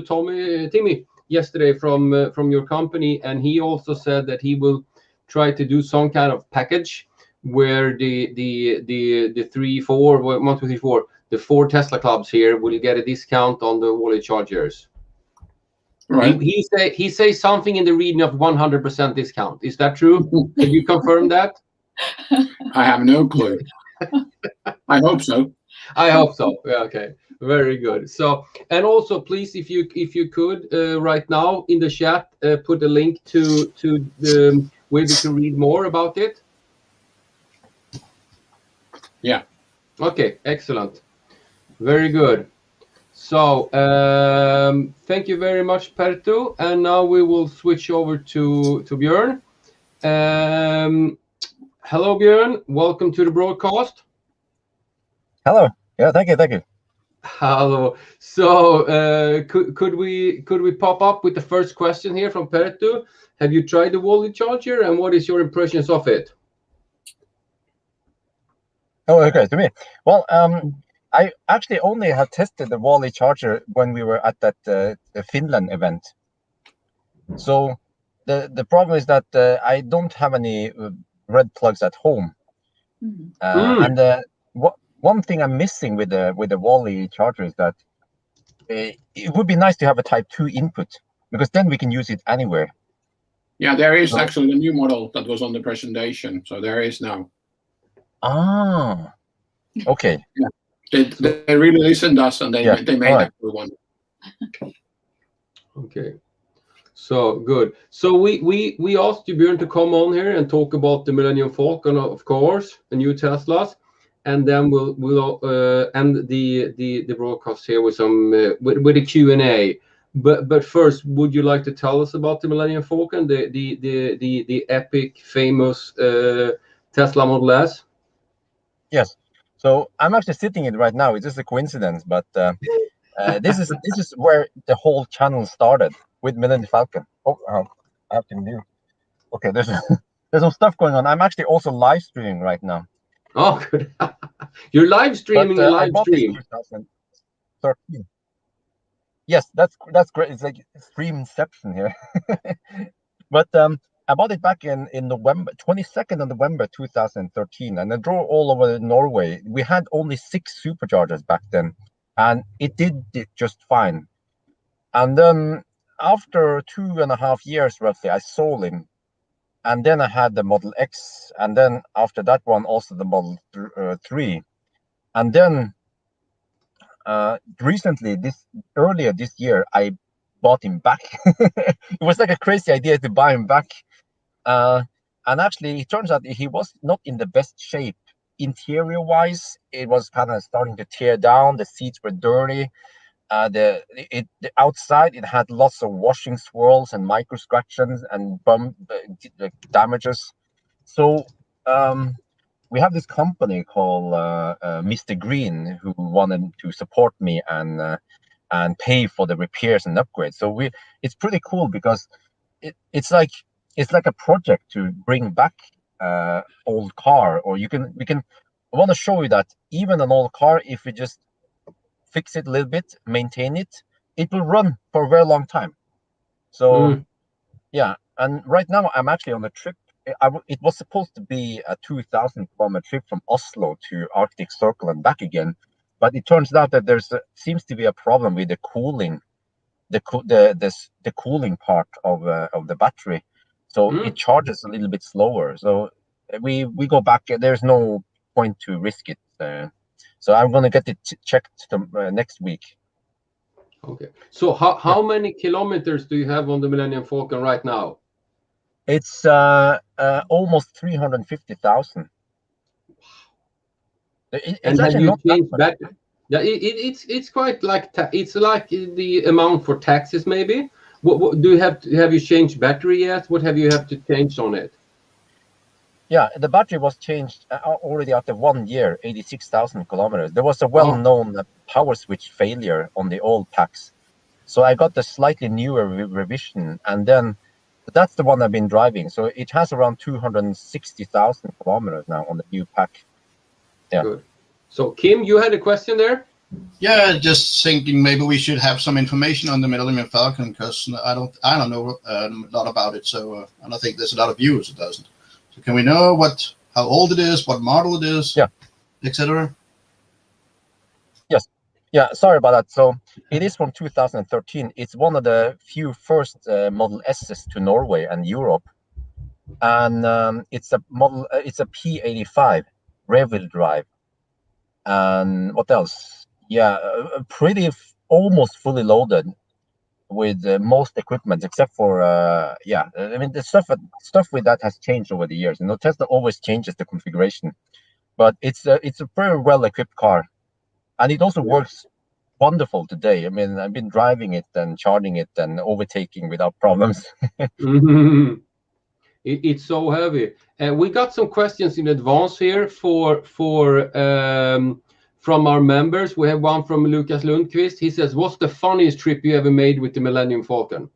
Speaker 1: Timmy yesterday from your company, and he also said that he will try to do some kind of package where the 4 Tesla clubs here will get a discount on the Walle Chargers.
Speaker 4: Right.
Speaker 1: He says something in the region of 100% discount. Is that true? Can you confirm that?
Speaker 4: I have no clue. I hope so.
Speaker 1: I hope so. Yeah, okay. Very good. So, and also, please, if you could right now in the chat put a link to the where we can read more about it.
Speaker 4: Yeah.
Speaker 1: Okay. Excellent. Very good. So, thank you very much, Perttu. And now we will switch over to Bjørn. Hello, Bjørn. Welcome to the broadcast.
Speaker 7: Hello. Yeah, thank you.
Speaker 1: Hello. So could we pop up with the first question here from Perttu? Have you tried the Walle Charger, and what is your impressions of it?
Speaker 7: Oh, okay, to me. Well, I actually only have tested the Walle Charger when we were at that the Finland event. So the problem is that I don't have any red plugs at home, and one thing I'm missing with the Walle Charger is that it would be nice to have a Type 2 input, because then we can use it anywhere.
Speaker 4: Yeah, there is actually a new model that was on the presentation, so there is now.
Speaker 7: Ah, okay.
Speaker 4: Yeah, they really listened to us, and they made that one.
Speaker 1: Okay, so good. So we asked you, Bjørn, to come on here and talk about the Millenium Falcon, of course, the new Teslas, and then we'll end the broadcast here with some with a Q&A. But first, would you like to tell us about the Millenium Falcon, the epic, famous Tesla Model S?
Speaker 7: Yes. So I'm actually sitting in it right now. It's just a coincidence, but this is where the whole channel started, with Millennium Falcon. Oh, I have to mute. Okay, there's some stuff going on. I'm actually also live streaming right now.
Speaker 1: Oh, good. You're live streaming a live stream.
Speaker 7: 2013. Yes, that's great. It's like streamception here. But I bought it back in November, 22nd of November 2013, and I drove all over Norway. We had only 6 superchargers back then, and it did just fine. And then after 2.5 years roughly, I sold him, and then I had the Model X, and then after that one also the Model 3, and then recently, earlier this year, I bought him back. It was like a crazy idea to buy him back. And actually, it turns out he was not in the best shape. Interior-wise, it was kind of starting to tear down. The seats were dirty. The outside, it had lots of washing swirls and micro scratches and damages. So we have this company called Mr. Green, who wanted to support me and pay for the repairs and upgrades. So it's pretty cool, because it's like a project to bring back old car, or I want to show you that even an old car, if we just fix it a little bit, maintain it, it will run for a very long time. So yeah, and right now I'm actually on a trip. It was supposed to be a 2,000-kilometer trip from Oslo to Arctic Circle and back again, but it turns out that seems to be a problem with the cooling, the cooling part of the battery, so it charges a little bit slower. So we go back. There's no point to risk it. So I'm going to get it checked next week.
Speaker 1: Okay. So how many kilometers do you have on the Millennium Falcon right now?
Speaker 7: It's almost 350,000.
Speaker 1: And have you changed battery? Yeah, it's quite like it's like the amount for taxes maybe. What do you have you changed battery yet? What have you to change on it?
Speaker 7: Yeah, the battery was changed already after 1 year, 86,000 kilometers. There was a well-known power switch failure on the old packs, so I got the slightly newer revision, and then. That's the one I've been driving. So it has around 260,000 kilometers now on the new pack. Yeah. Good.
Speaker 1: So Kim, you had a question there?
Speaker 2: Yeah, just thinking maybe we should have some information on the Millennium Falcon, because I don't know a lot about it. So and I think there's a lot of viewers who doesn't. So can we know how old it is, what model it is, etc.?
Speaker 7: Yes. Yeah, sorry about that. So it is from 2013. It's one of the few first Model S's to Norway and Europe, and it's a P85 rear-wheel drive. And what else? Yeah, pretty almost fully loaded with most equipment, except for I mean the stuff with that has changed over the years. Tesla always changes the configuration, but it's a very well-equipped car. And it also works wonderful today. I mean, I've been driving it and charging it and overtaking without problems.
Speaker 1: It's so heavy. We got some questions in advance here for from our members. We have one from Lucas Lundqvist. He says, what's the funniest trip you ever made with the Millennium Falcon?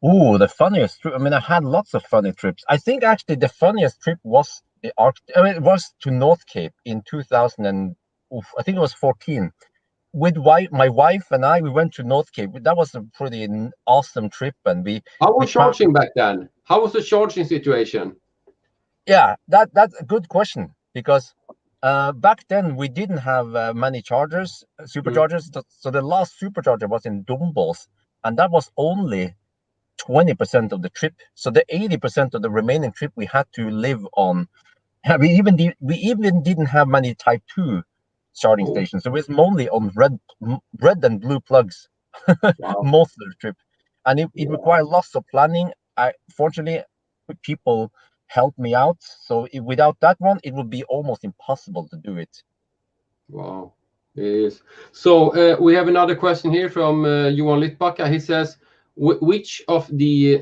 Speaker 7: Oh, the funniest trip. I mean, I had lots of funny trips. I think actually the funniest trip was the it was to North Cape in 2000 and I think it was 14. With my wife and I, we went to North Cape. That was a pretty awesome trip, and
Speaker 1: How was charging back then? How was the charging situation?
Speaker 7: Yeah, that's a good question, because back then we didn't have many chargers, superchargers. So the last supercharger was in Dombås, and that was only 20% of the trip. So the 80% of the remaining trip we had to live on. We even didn't have many Type 2 charging stations. So it was mainly on red and blue plugs most of the trip, and it required lots of planning. Fortunately, people helped me out. So without that one, it would be almost impossible to do it.
Speaker 1: Wow, it is. So we have another question here from Johan Littbacka. He says, which of the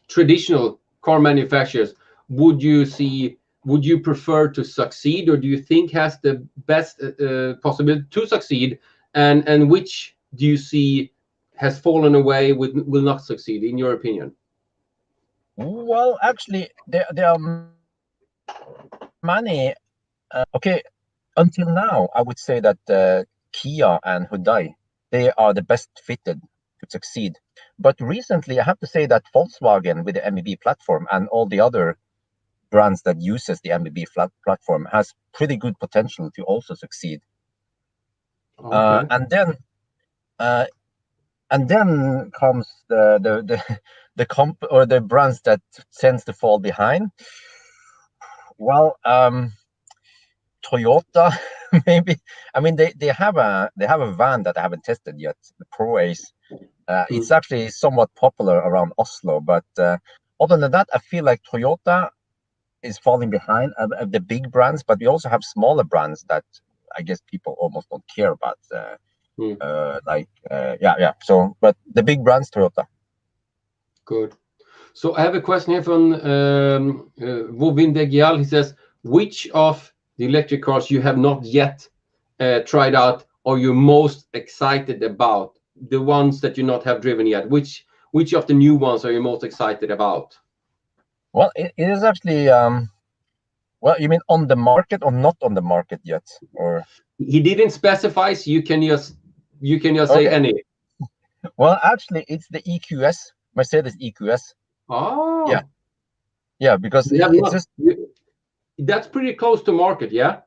Speaker 1: traditional car manufacturers would you prefer to succeed, or do you think has the best possibility to succeed, and which do you see has fallen away, will not succeed, in your opinion?
Speaker 7: Well, actually, there are many. Okay, until now, I would say that Kia and Hyundai, they are the best fitted to succeed. But recently, I have to say that Volkswagen with the MEB platform and all the other brands that uses the MEB platform has pretty good potential to also succeed. Okay. And then comes the brands that tends to fall behind. Well, Toyota maybe. I mean, they have a van that I haven't tested yet, the Pro Ace. It's actually somewhat popular around Oslo, but other than that, I feel like Toyota is falling behind the big brands, but we also have smaller brands that I guess people almost don't care about. So, but the big brands, Toyota.
Speaker 1: Good. So I have a question here from Vovin Degial. He says, which of the electric cars you have not yet tried out are you most excited about? The ones that you not have driven yet. Which of the new ones are you most excited about?
Speaker 7: Well, it is actually, well, you mean on the market or not on the market yet? Or
Speaker 1: he didn't specify, so you can just say any.
Speaker 7: Well, actually, it's the EQS, Mercedes EQS.
Speaker 1: Oh.
Speaker 7: Yeah, because
Speaker 1: that's pretty close to market, yeah?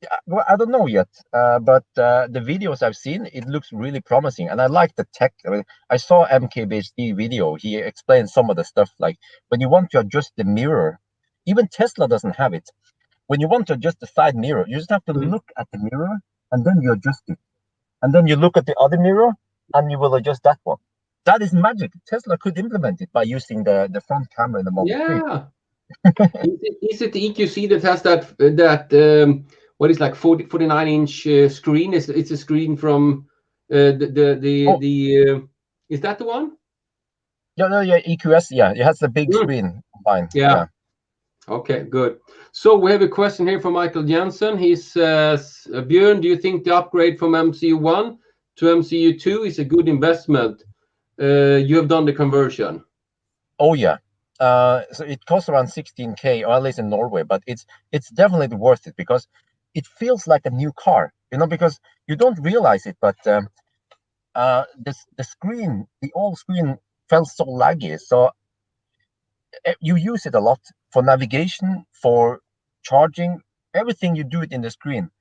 Speaker 7: Yeah, well, I don't know yet, but the videos I've seen, it looks really promising, and I like the tech. I mean, I saw MKBHD video. He explained some of the stuff, like when you want to adjust the mirror, even Tesla doesn't have it. When you want to adjust the side mirror, you just have to look at the mirror, and then you adjust it. And then you look at the other mirror, and you will adjust that one. That is magic. Tesla could implement it by using the front camera in the Model 3.
Speaker 1: Yeah. Is it the EQC that has that what is like 49-inch screen? It's a screen from is that the one?
Speaker 7: Yeah, EQS. Yeah, it has the big screen. Fine.
Speaker 1: Yeah. Okay, good. So we have a question here from Michael Jensen. He says, Björn, do you think the upgrade from MCU1 to MCU2 is a good investment? You have done the conversion.
Speaker 7: Oh yeah. So it costs around 16K, or at least in Norway, but it's definitely worth it because it feels like a new car, because you don't realize it, but the screen, the old screen felt so laggy. So you use it a lot for navigation, for charging, everything you do it in the screen.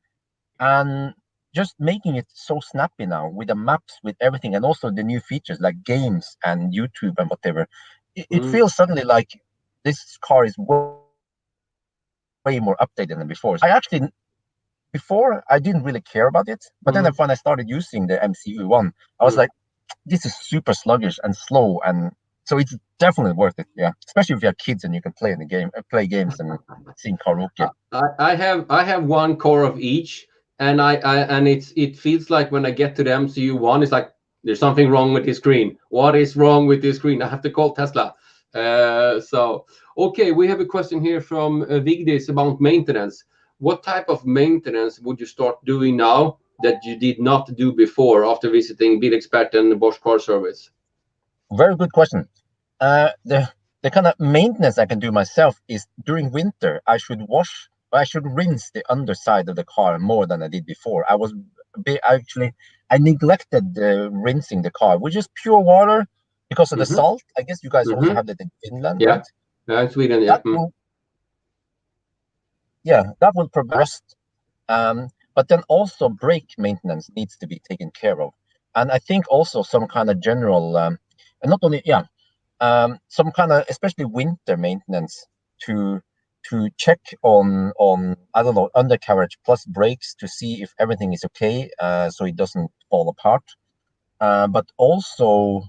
Speaker 7: And just making it so snappy now with the maps, with everything, and also the new features like games and YouTube and whatever. It feels suddenly like this car is way more updated than before. Before I didn't really care about it, but then when I started using the MCU1, I was like, this is super sluggish and slow, and so it's definitely worth it. Yeah, especially if you have kids and you can play games and sing karaoke.
Speaker 1: I have one core of each, and it feels like when I get to the MCU1, it's like there's something wrong with the screen. What is wrong with the screen? I have to call Tesla. So okay, we have a question here from Vigdis about maintenance. what type of maintenance would you start doing now that you did not do before after visiting Bilexpert and Bosch Car Service?
Speaker 7: Very good question. The kind of maintenance I can do myself is during winter, I should rinse the underside of the car more than I did before. I neglected rinsing the car, which is pure water because of the salt. I guess you guys also have that in Finland, right?
Speaker 1: Yeah, in Sweden, yeah.
Speaker 7: That will progress. But then also brake maintenance needs to be taken care of. And I think also some kind of general, not only, some kind of, especially winter maintenance to check on I don't know, undercarriage plus brakes to see if everything is okay, so it doesn't fall apart. But also,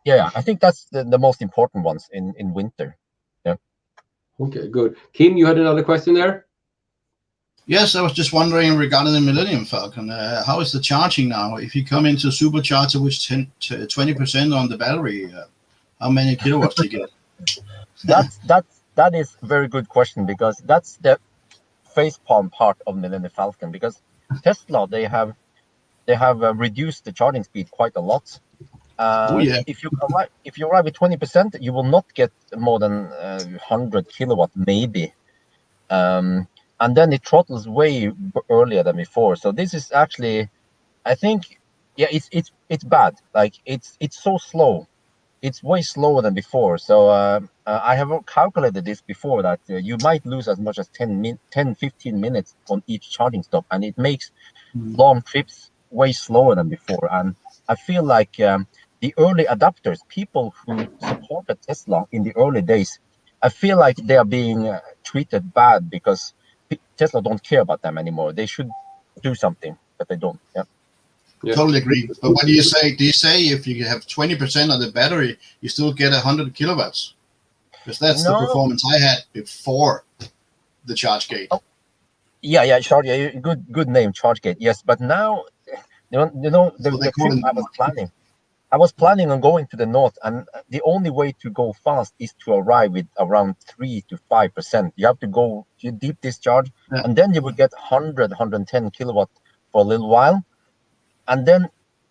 Speaker 7: I think that's the most important ones in winter. Yeah.
Speaker 1: Okay, good. Kim, you had another question there?
Speaker 2: Yes, I was just wondering regarding the Millennium Falcon, how is the charging now? If you come into supercharger with 20% on the battery, how many kilowatts do you get?
Speaker 7: That is a very good question, because that's the facepalm part of Millennium Falcon, because Tesla, they have reduced the charging speed quite a lot. If you arrive with 20%, you will not get more than 100 kilowatt maybe. And then it throttles way earlier than before. So this is actually, I think, it's bad. Like it's so slow. It's way slower than before. So I have calculated this before, that you might lose as much as 10-15 minutes on each charging stop, and it makes long trips way slower than before. And I feel like the early adopters, people who supported Tesla in the early days, I feel like they are being treated bad because Tesla don't care about them anymore. They should do something, but they don't. Yeah.
Speaker 2: Totally agree. But what do you say? Do you say if you have 20% of the battery, you still get 100 kilowatts? Because that's the performance I had before the ChargeGate.
Speaker 7: Oh. Yeah, good name, ChargeGate. Yes, but now, the trip I was planning on going to the north, and the only way to go fast is to arrive with around 3 to 5%. You have to go to deep discharge, and then you will get 110 kilowatt for a little while. And then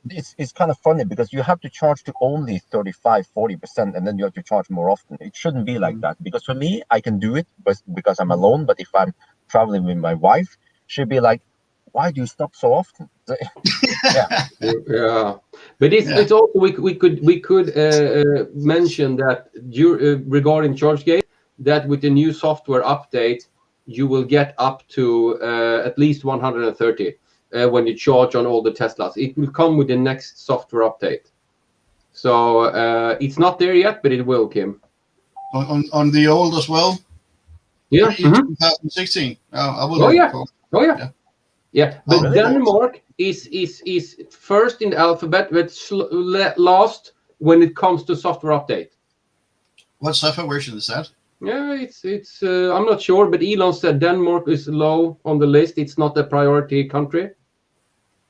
Speaker 7: it's kind of funny because you have to charge to only 35-40%, and then you have to charge more often. It shouldn't be like that, because for me, I can do it because I'm alone. But if I'm traveling with my wife, she'll be like, why do you stop so often?
Speaker 1: Yeah, but it's also we could mention that regarding ChargeGate, that with the new software update, you will get up to at least 130 when you charge on all the Teslas. It will come with the next software update. So it's not there yet, but it will, Kim.
Speaker 2: On the old as well.
Speaker 1: Yeah.
Speaker 2: 2016. I will.
Speaker 1: Oh yeah. Yeah, but Denmark is first in the alphabet, but last when it comes to software update.
Speaker 2: What software version is that?
Speaker 1: Yeah, it's I'm not sure, but Elon said Denmark is low on the list. It's not a priority country.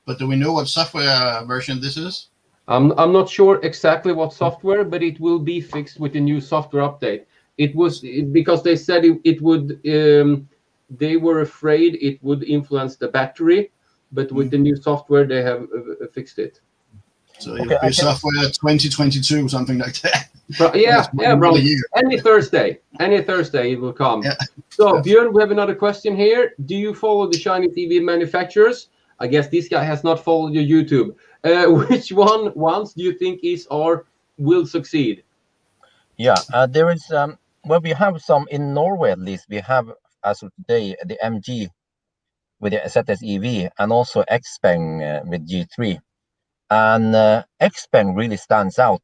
Speaker 2: But do we know what software version this is?
Speaker 1: I'm not sure exactly what software, but it will be fixed with the new software update. It was because they said it would. They were afraid it would influence the battery, but with the new software, they have fixed it.
Speaker 2: So it'll be software 2022, something like that.
Speaker 1: Yeah, bro. Any Thursday it will come. Yeah. So, Björn, we have another question here. Do you follow the Chinese EV manufacturers? I guess this guy has not followed your YouTube. Which ones do you think is or will succeed?
Speaker 7: Yeah, there is. Well, we have some in Norway at least. We have, as of today, the MG with the ZS EV, and also Xpeng with G3. And Xpeng really stands out.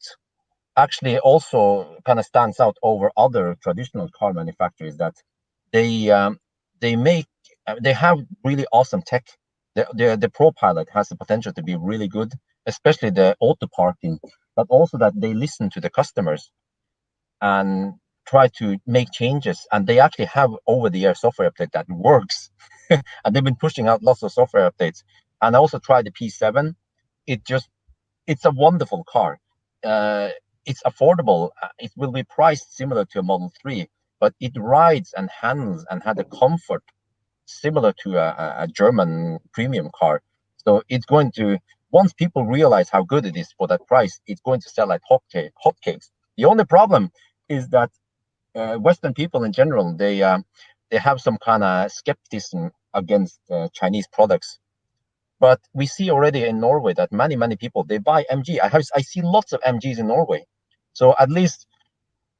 Speaker 7: Actually, also kind of stands out over other traditional car manufacturers, that they have really awesome tech. The ProPilot has the potential to be really good, especially the auto parking, but also that they listen to the customers and try to make changes, and they actually have over-the-air software update that works. And they've been pushing out lots of software updates. And I also tried the P7. It's a wonderful car. It's affordable. It will be priced similar to a Model 3, but it rides and handles and had the comfort similar to a German premium car. So it's going to, once people realize how good it is for that price, it's going to sell like hotcakes. The only problem is that Western people in general, they have some kind of skepticism against Chinese products. But we see already in Norway that many people, they buy MG. I see lots of MGs in Norway. So at least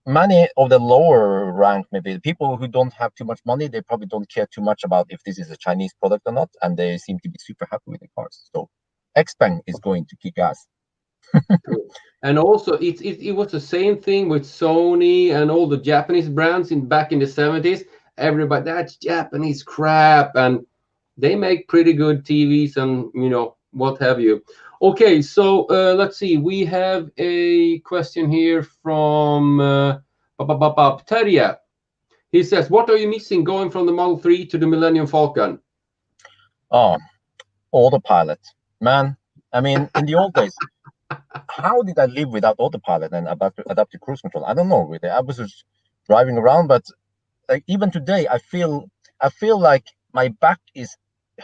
Speaker 7: many of the lower rank, maybe the people who don't have too much money, they probably don't care too much about if this is a Chinese product or not, and they seem to be super happy with the cars. So Xpeng is going to kick ass.
Speaker 1: And also, it was the same thing with Sony and all the Japanese brands back in the 70s. Everybody, that's Japanese crap, and they make pretty good TVs and what have you. Okay, so let's see. We have a question here from Terje. He says, "What are you missing going from the Model 3 to the Millennium Falcon?"
Speaker 7: Oh, autopilot, man. I mean, in the old days, how did I live without autopilot and adaptive cruise control? I don't know. Really, I was just driving around, but like even today, I feel like my back is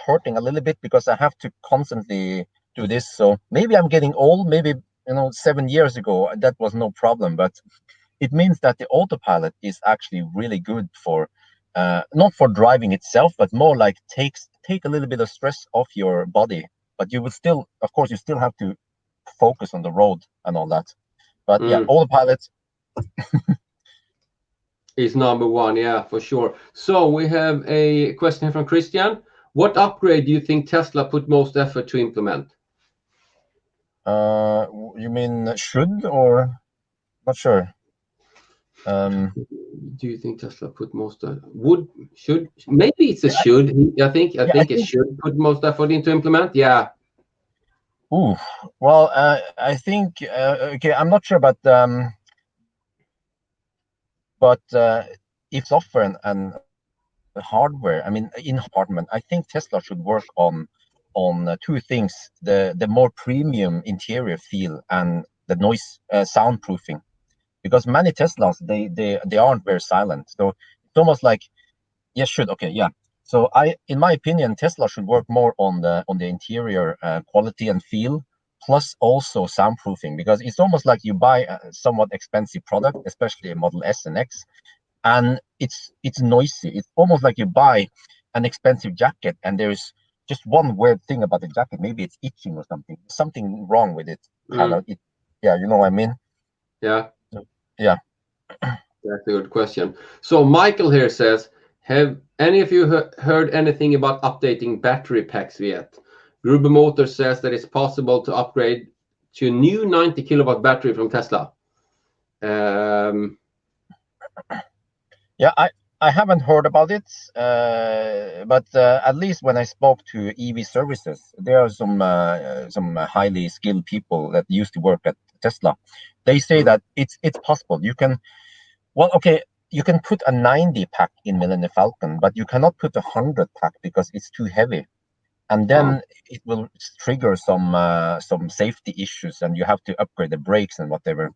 Speaker 7: hurting a little bit because I have to constantly do this. So maybe I'm getting old. Maybe 7 years ago that was no problem, but it means that the autopilot is actually really good for not for driving itself, but more like take a little bit of stress off your body. But you will still, of course, you still have to focus on the road and all that. But yeah, autopilot
Speaker 1: is number one, yeah, for sure. So we have a question from Christian. What upgrade do you think Tesla put most effort to implement?
Speaker 7: You mean should or not sure?
Speaker 1: Do you think Tesla put most should? Maybe it's a should. I think it should put most effort into implement. Yeah.
Speaker 7: Ooh, well, I think okay. I'm not sure, but if software and hardware, I mean, in apartment, I think Tesla should work on two things: the more premium interior feel and the noise soundproofing. Because many Teslas they aren't very silent, so it's almost like yes, should okay, yeah. So in my opinion, Tesla should work more on the interior quality and feel, plus also soundproofing, because it's almost like you buy a somewhat expensive product, especially a Model S and X, and it's noisy. It's almost like you buy an expensive jacket and there's just one weird thing about the jacket. Maybe it's itching or something wrong with it. Kind of, yeah, you know what I mean?
Speaker 1: Yeah.
Speaker 7: Yeah.
Speaker 1: That's a good question. So Michael here says, have any of you heard anything about updating battery packs yet? Gruber Motors says that it's possible to upgrade to a new 90 kilowatt battery from Tesla.
Speaker 7: Yeah, I haven't heard about it, but at least when I spoke to EV services, there are some highly skilled people that used to work at Tesla. They say that it's possible. You can, well, okay, you can put a 90 pack in Millennium Falcon, but you cannot put a 100 pack because it's too heavy, and then it will trigger some safety issues, and you have to upgrade the brakes and whatever.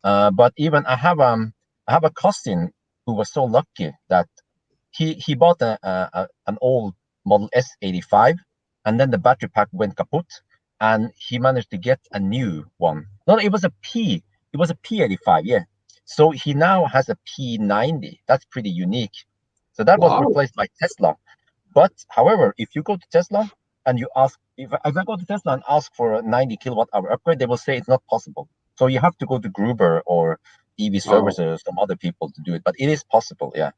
Speaker 7: But even I have a cousin who was so lucky that he bought an old Model S85, and then the battery pack went kaput, and he managed to get a new one. No, it was a P85, yeah. So he now has a P90. That's pretty unique. So that was replaced by Tesla. But however, if you go to Tesla and you ask, if I go to Tesla and ask for a 90 kilowatt hour upgrade, they will say it's not possible. So you have to go to Gruber or EV services, some other people to do it, but it is possible, yeah.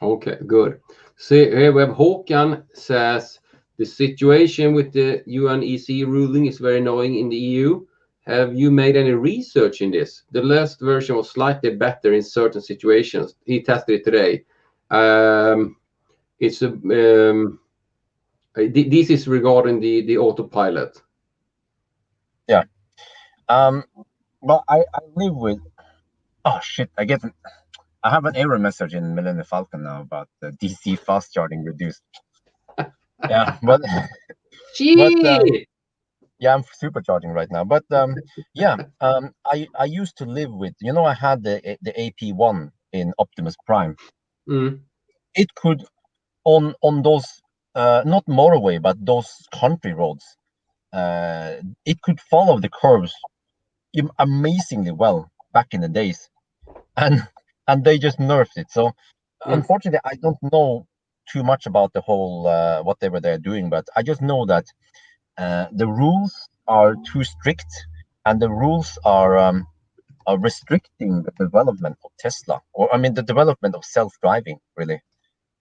Speaker 1: Okay, good. See, here we have Håkan says, the situation with the UNEC ruling is very annoying in the EU. Have you made any research in this? The last version was slightly better in certain situations. He tested it today. This is regarding the autopilot.
Speaker 7: Yeah. Well, I live with. Oh shit! I have an error message in Millennium Falcon now about the DC fast charging reduced. Yeah, but. Yeah, I'm supercharging right now, but yeah, I used to live with, I had the AP1 in Optimus Prime. It could on those not motorway, but those country roads, it could follow the curves amazingly well back in the days, and they just nerfed it. So unfortunately, I don't know too much about the whole whatever they're doing, but I just know that the rules are too strict, and the rules are restricting the development of Tesla, or I mean the development of self-driving, really.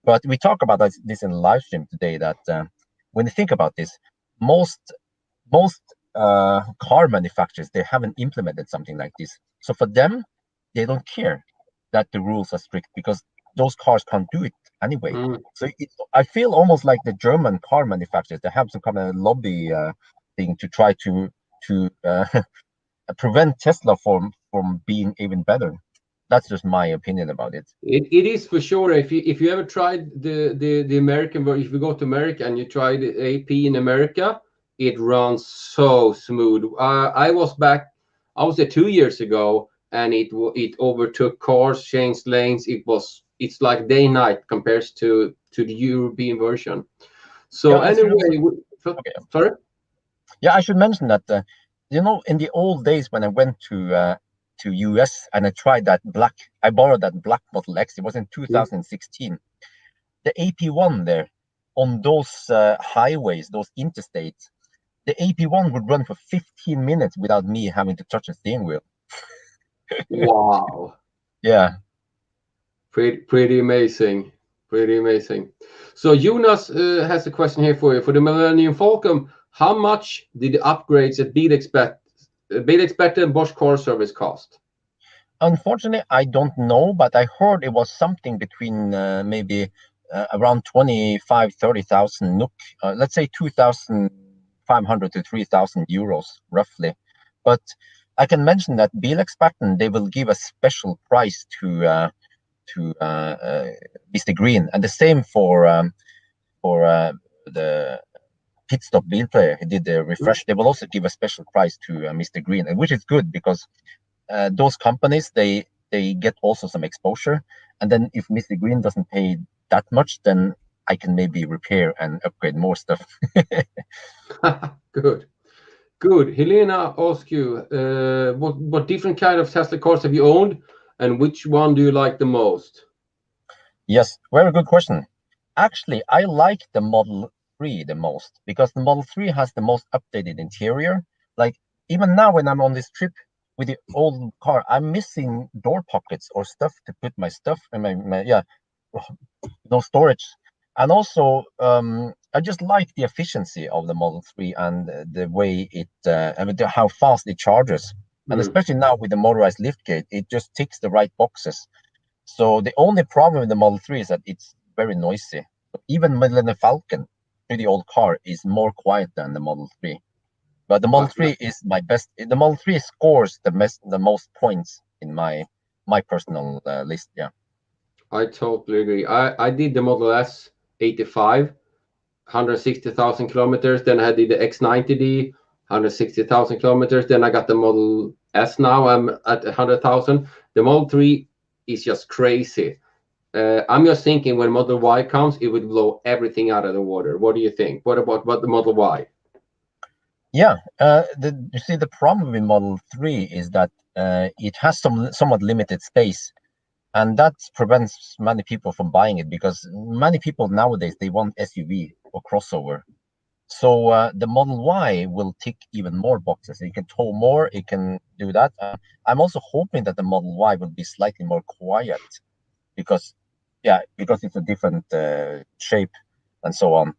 Speaker 7: But we talk about this in the live stream today, that when you think about this, most car manufacturers, they haven't implemented something like this. So for them, they don't care that the rules are strict, because those cars can't do it anyway. So I feel almost like the German car manufacturers, they have some kind of lobby thing to try to prevent Tesla from being even better. That's just my opinion about it.
Speaker 1: It is for sure. If you ever tried the American version, if you go to America and you try the AP in America, it runs so smooth. I was there 2 years ago, and it overtook cars, changed lanes. It's like day night compared to the European version. So anyway, sorry.
Speaker 7: Yeah, I should mention that in the old days when I went to US and I tried I borrowed that black Model X. It was in 2016. The AP1 there on those highways, those interstates, the AP1 would run for 15 minutes without me having to touch the steering wheel.
Speaker 1: Wow.
Speaker 7: Yeah.
Speaker 1: Pretty amazing. Pretty amazing. So Jonas has a question here for you. For the Millennium Falcon, how much did the upgrades at BeatExpect and Bosch Car Service cost?
Speaker 7: Unfortunately, I don't know, but I heard it was something between maybe around 25,000-30,000 NOK, let's say 2,500 to 3,000 euros roughly. But I can mention that BeatExpect, they will give a special price to Mr. Green, and the same for the Pit Stop Bilplayer. He did the refresh. They will also give a special price to Mr. Green, which is good, because those companies, they get also some exposure, and then if Mr. Green doesn't pay that much, then I can maybe repair and upgrade more stuff.
Speaker 1: Good. Helena asks you, what different kind of Tesla cars have you owned, and which one do you like the most?
Speaker 7: Yes, very good question. Actually, I like the Model 3 the most, because the Model 3 has the most updated interior. Like, even now when I'm on this trip with the old car, I'm missing door pockets or stuff to put my stuff in no storage. And also, I just like the efficiency of the Model 3 and the way it, how fast it charges. And especially now with the motorized liftgate, it just ticks the right boxes. So the only problem with the Model 3 is that it's very noisy. Even Millennium Falcon, pretty old car, is more quiet than the Model 3. But the Model 3 is my best. The Model 3 scores the most points in my personal list. Yeah,
Speaker 1: I totally agree. I did the Model S 85, 160,000 kilometers. Then I did the X90D, 160,000 kilometers. Then I got the Model S now. I'm at 100,000. The Model 3 is just crazy. I'm just thinking when Model Y comes, it would blow everything out of the water. What do you think? What about the Model Y?
Speaker 7: Yeah, you see, the problem with Model 3 is that it has somewhat limited space, and that prevents many people from buying it, because many people nowadays, they want SUV or crossover. So the Model Y will tick even more boxes. It can tow more, it can do that. I'm also hoping that the Model Y will be slightly more quiet, because it's a different shape and so on.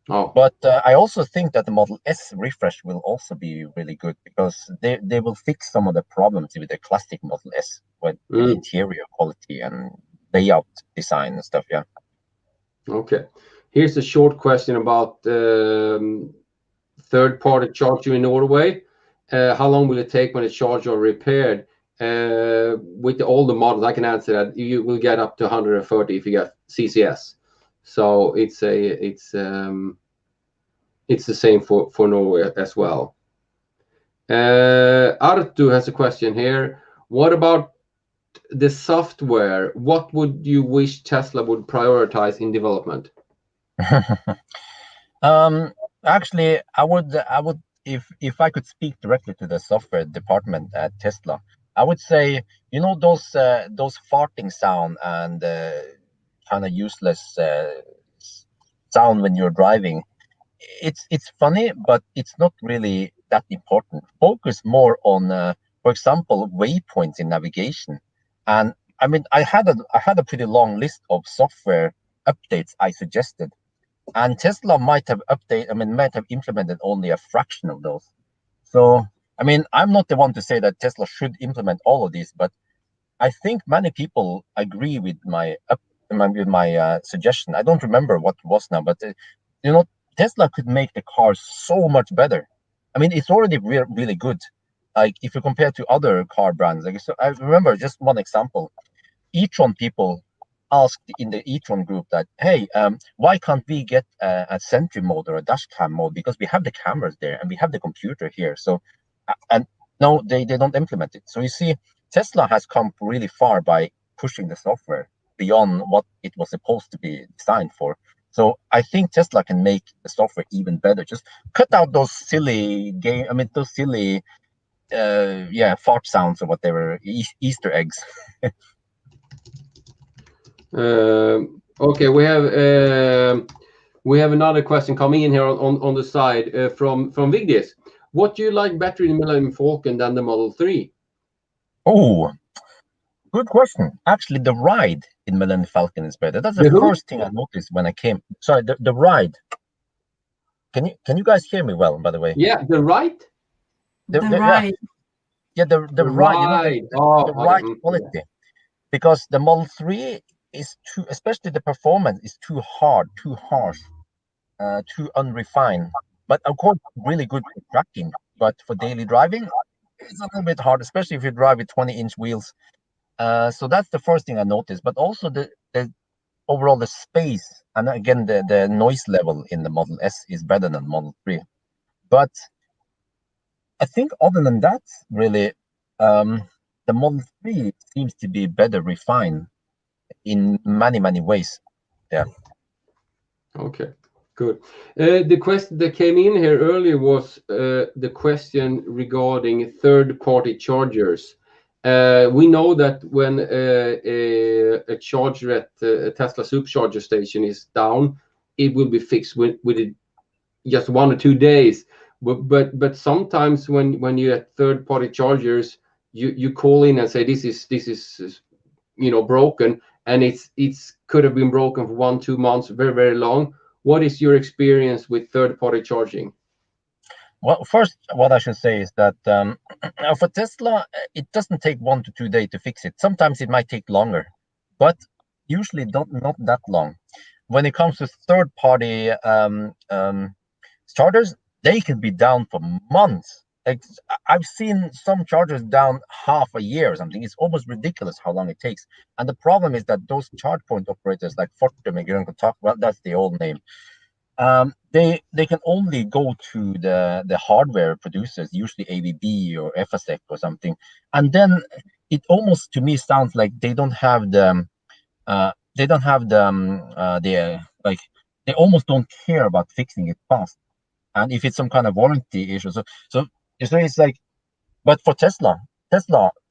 Speaker 1: Oh.
Speaker 7: But I also think that the Model S refresh will also be really good, because they will fix some of the problems with the classic Model S with interior quality and layout design and stuff. Yeah.
Speaker 1: Okay. Here's a short question about third-party charger in Norway. How long will it take when it's charged or repaired? With all the models, I can answer that. You will get up to 130 if you get CCS. So it's the same for Norway as well. Artu has a question here. What about the software, what would you wish Tesla would prioritize in development?
Speaker 7: Actually, I would if I could speak directly to the software department at Tesla, I would say, you know, those farting sound and kind of useless sound when you're driving. It's funny, but it's not really that important. Focus more on, for example, waypoints in navigation. And I mean, I had a pretty long list of software updates I suggested, and Tesla might have implemented only a fraction of those. So, I mean, I'm not the one to say that Tesla should implement all of these, but I think many people agree with my suggestion. I don't remember what it was now, but you know, Tesla could make the car so much better. I mean, it's already really good. Like if you compare to other car brands, like, so I remember just one example. e-tron people asked in the e-tron group that, hey, why can't we get a Sentry mode or a dash cam mode, because we have the cameras there and we have the computer here. So, and no, they don't implement it. So you see, Tesla has come really far by pushing the software beyond what it was supposed to be designed for. So I think Tesla can make the software even better. Just cut out those silly fart sounds or whatever, Easter eggs.
Speaker 1: Okay, we have another question coming in here on the side from Vigdis. What do you like better in Millennium Falcon than the Model 3?
Speaker 7: Oh, good question. Actually, the ride in Millennium Falcon is better. That's the first thing I noticed when I came. Sorry, the ride. Can you guys hear me well, by the way?
Speaker 1: Yeah, the ride?
Speaker 3: The ride.
Speaker 7: Yeah, the ride. You know, the ride quality.
Speaker 1: Yeah.
Speaker 7: Because the Model 3 is too, especially the performance is too hard, too harsh, too unrefined. But of course, really good for tracking. But for daily driving, it's a little bit hard, especially if you drive with 20-inch wheels. So that's the first thing I noticed. But also the overall the space, and again the noise level in the Model S is better than Model 3. But I think other than that, really, the Model 3 seems to be better refined in many ways. Yeah.
Speaker 1: Okay, good. The question that came in here earlier was the question regarding third-party chargers. We know that when a charger at a Tesla supercharger station is down, it will be fixed with just 1 or 2 days. But sometimes when you at third-party chargers, you call in and say this is broken, and it's could have been broken for 1-2 months, very long. What is your experience with third-party charging?
Speaker 7: Well, first, what I should say is that for Tesla, it doesn't take 1 to 2 days to fix it. Sometimes it might take longer, but usually not that long. When it comes to third-party chargers, they can be down for months. Like, I've seen some chargers down half a year or something. It's almost ridiculous how long it takes. And the problem is that those charge point operators like Perttu, that's the old name. They can only go to the hardware producers, usually ABB or FSEC or something, and then it almost to me sounds like they almost don't care about fixing it fast, and if it's some kind of warranty issue, so it's like, but for Tesla,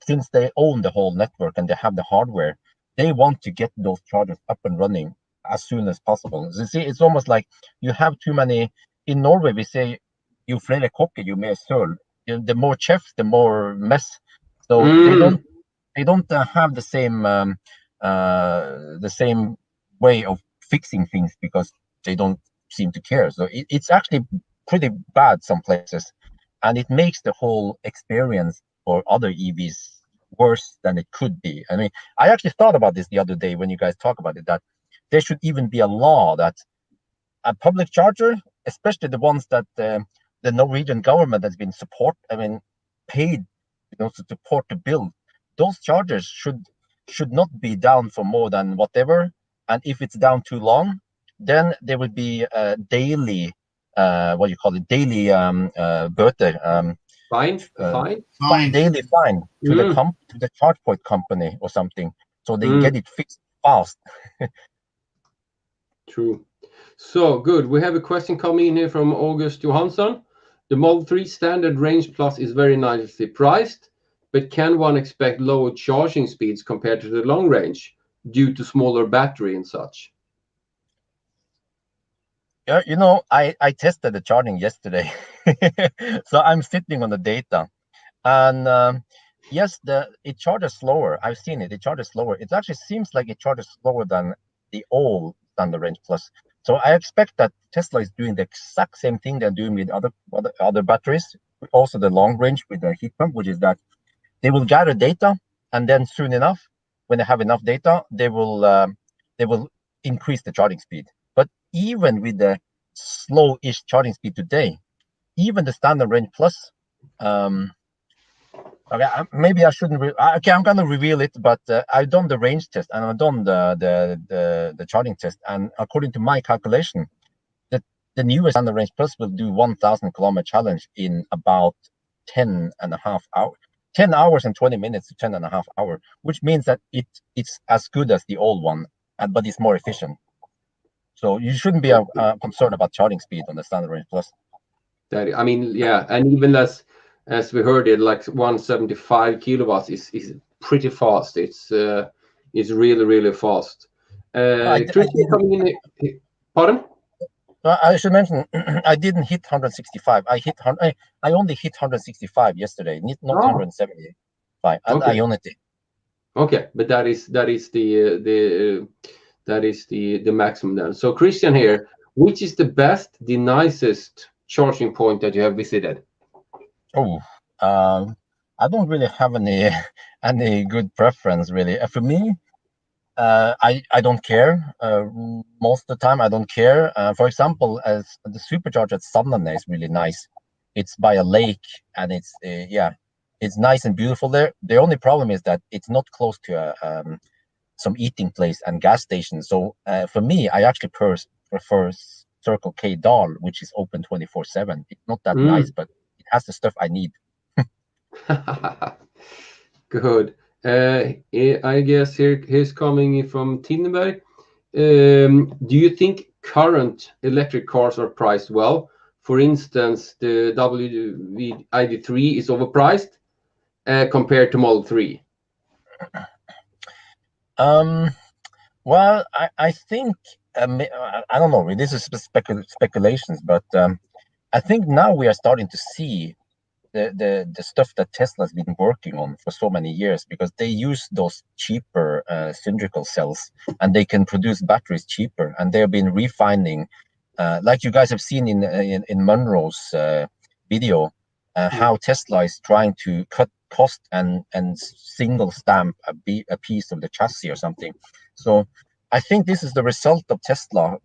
Speaker 7: since they own the whole network and they have the hardware, they want to get those chargers up and running as soon as possible. So you see, it's almost like you have too many. In Norway, we say, "You flere kokker, you mer søl." The more chefs, the more mess. So they don't have the same way of fixing things because they don't seem to care. So it's actually pretty bad some places, and it makes the whole experience for other EVs worse than it could be. I mean, I actually thought about this the other day when you guys talk about it, that there should even be a law that a public charger, especially the ones that the Norwegian government has been paid, to support to build, those chargers should not be down for more than whatever. And if it's down too long, then there would be daily, daily bøter,
Speaker 1: Fine.
Speaker 7: daily fine to the charge point company or something, so they get it fixed fast.
Speaker 1: True. So good. We have a question coming in here from August Johansson. The Model 3 Standard Range Plus is very nicely priced, but can one expect lower charging speeds compared to the long range due to smaller battery and such?
Speaker 7: Yeah, you know, I tested the charging yesterday, so I'm sitting on the data, and yes, it charges slower. I've seen it. It charges slower. It actually seems like it charges slower than the old Standard Range Plus. So I expect that Tesla is doing the exact same thing they're doing with other batteries, also the long range with the heat pump, which is that they will gather data, and then soon enough, when they have enough data, they will increase the charging speed. But even with the slow-ish charging speed today, even the Standard Range Plus, okay, maybe I shouldn't. Okay, I'm gonna reveal it, but I've done the range test and I've done the charging test, and according to my calculation, the newest Standard Range Plus will do 1,000 kilometer challenge in about 10.5 hours. 10 hours and 20 minutes to 10.5 hours, which means that it's as good as the old one, but it's more efficient. So you shouldn't be concerned about charging speed on the Standard Range Plus.
Speaker 1: I mean, yeah, and even as we heard it, like 175 kilowatts is pretty fast. It's really fast. Christian coming in. Pardon?
Speaker 7: I should mention I didn't hit 165. I only hit 165 yesterday, not 175. And
Speaker 1: okay.
Speaker 7: Ionity.
Speaker 1: Okay, but that is the maximum then. So Christian here, which is the best, the nicest charging point that you have visited?
Speaker 7: Oh, I don't really have any good preference really. For me, I don't care. Most of the time, I don't care. For example, as the supercharger at Sandane is really nice. It's by a lake, and it's nice and beautiful there. The only problem is that it's not close to some eating place and gas station. So for me, I actually prefer Circle K Dal, which is open 24/7. It's not that nice, but it has the stuff I need.
Speaker 1: Good. I guess here's coming from Tinberg. Do you think current electric cars are priced well? For instance, the ID3 is overpriced compared to Model 3.
Speaker 7: Well, I think I don't know. This is speculations, but I think now we are starting to see the stuff that Tesla's been working on for so many years, because they use those cheaper cylindrical cells, and they can produce batteries cheaper, and they have been refining, like you guys have seen in Monroe's video, how Tesla is trying to cut cost and single stamp a piece of the chassis or something. So I think this is the result of Tesla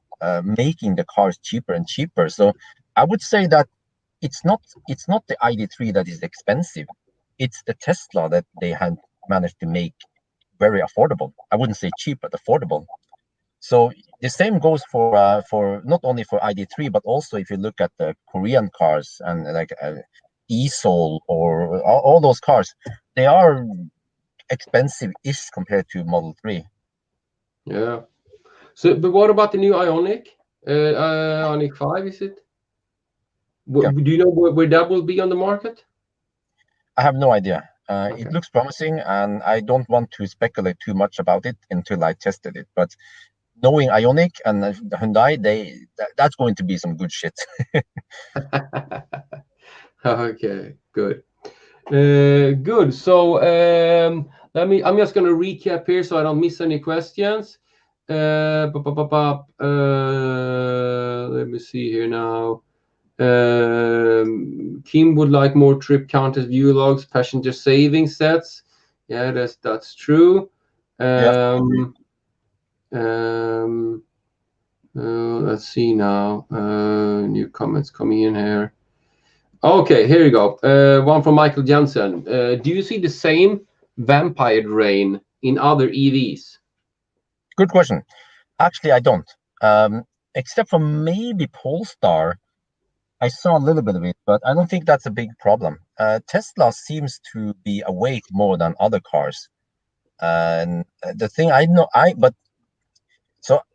Speaker 7: making the cars cheaper and cheaper. So I would say that it's not the ID3 that is expensive. It's the Tesla that they had managed to make very affordable. I wouldn't say cheap, but affordable. So the same goes for not only for ID3, but also if you look at the Korean cars and like e-Soul or all those cars, they are expensive-ish compared to Model 3.
Speaker 1: Yeah. So, but what about the new Ioniq? Ioniq 5, is it?
Speaker 7: Yeah.
Speaker 1: Do you know where that will be on the market?
Speaker 7: I have no idea.
Speaker 1: Okay.
Speaker 7: It looks promising, and I don't want to speculate too much about it until I tested it. But knowing Ioniq and Hyundai, that's going to be some good shit.
Speaker 1: Okay, good. Good. So I'm just going to recap here so I don't miss any questions. Let me see here now. Kim would like more trip counters, view logs, passenger saving sets. Yeah, that's true. Let's see now. New comments coming in here. Okay, here you go. One from Michael Jensen. Do you see the same vampire drain in other EVs?
Speaker 7: Good question. Actually, I don't. Except for maybe Polestar. I saw a little bit of it, but I don't think that's a big problem. Tesla seems to be awake more than other cars. And the thing I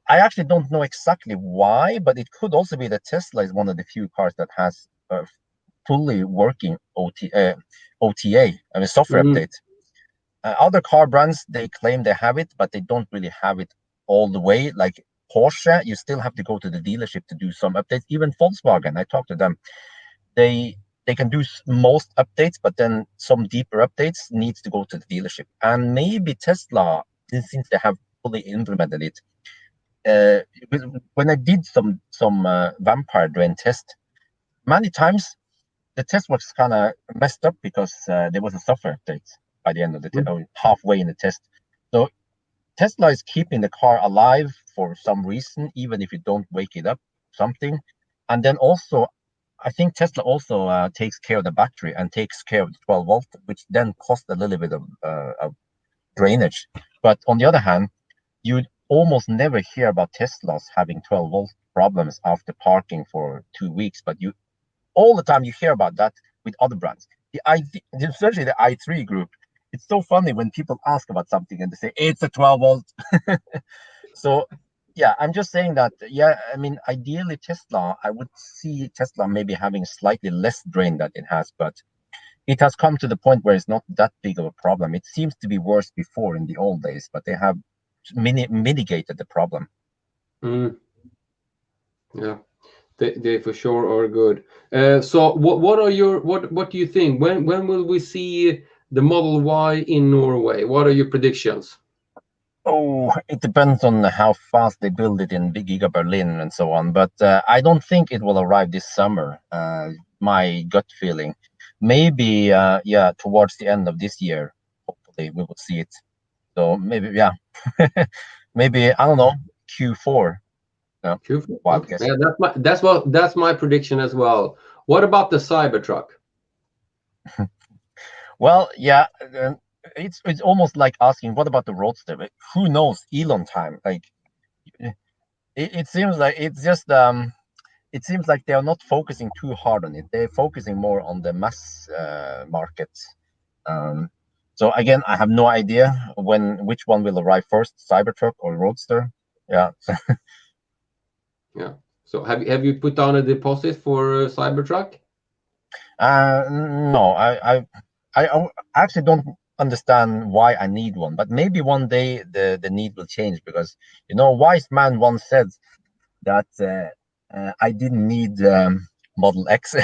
Speaker 7: actually don't know exactly why, but it could also be that Tesla is one of the few cars that has fully working OTA, I mean software update. Other car brands, they claim they have it, but they don't really have it all the way. Like Porsche, you still have to go to the dealership to do some updates. Even Volkswagen, I talked to them. They can do most updates, but then some deeper updates needs to go to the dealership. And maybe Tesla, since they have fully implemented it, when I did some vampire drain test, many times the test was kind of messed up because there was a software update by the end of the halfway in the test. So Tesla is keeping the car alive for some reason, even if you don't wake it up, something. And then also, I think Tesla also takes care of the battery and takes care of the 12 volt, which then costs a little bit of drainage. But on the other hand, you almost never hear about Teslas having 12 volt problems after parking for 2 weeks, but all the time you hear about that with other brands. Especially the i3 group. It's so funny when people ask about something and they say it's a 12 volt. So yeah, I'm just saying that. Yeah, I mean, ideally Tesla, I would see Tesla maybe having slightly less drain than it has, but it has come to the point where it's not that big of a problem. It seems to be worse before in the old days, but they have mitigated the problem.
Speaker 1: Yeah, they for sure are good. So what do you think? When will we see the Model Y in Norway? What are your predictions?
Speaker 7: Oh, it depends on how fast they build it in Big Giga Berlin and so on. But I don't think it will arrive this summer. My gut feeling, maybe towards the end of this year, hopefully we will see it. So maybe maybe I don't know, Q4. No,
Speaker 1: Q4.
Speaker 7: wild guess.
Speaker 1: Yeah, that's my prediction as well. What about the Cybertruck?
Speaker 7: Well, yeah, it's almost like asking, what about the Roadster? Who knows? Elon time. Like it seems like it's just it seems like they are not focusing too hard on it. They're focusing more on the mass market. So again, I have no idea which one will arrive first, Cybertruck or Roadster. Yeah.
Speaker 1: Yeah. So have you put down a deposit for Cybertruck?
Speaker 7: No, I actually don't understand why I need one, but maybe one day the need will change, because wise man once said that I didn't need Model X.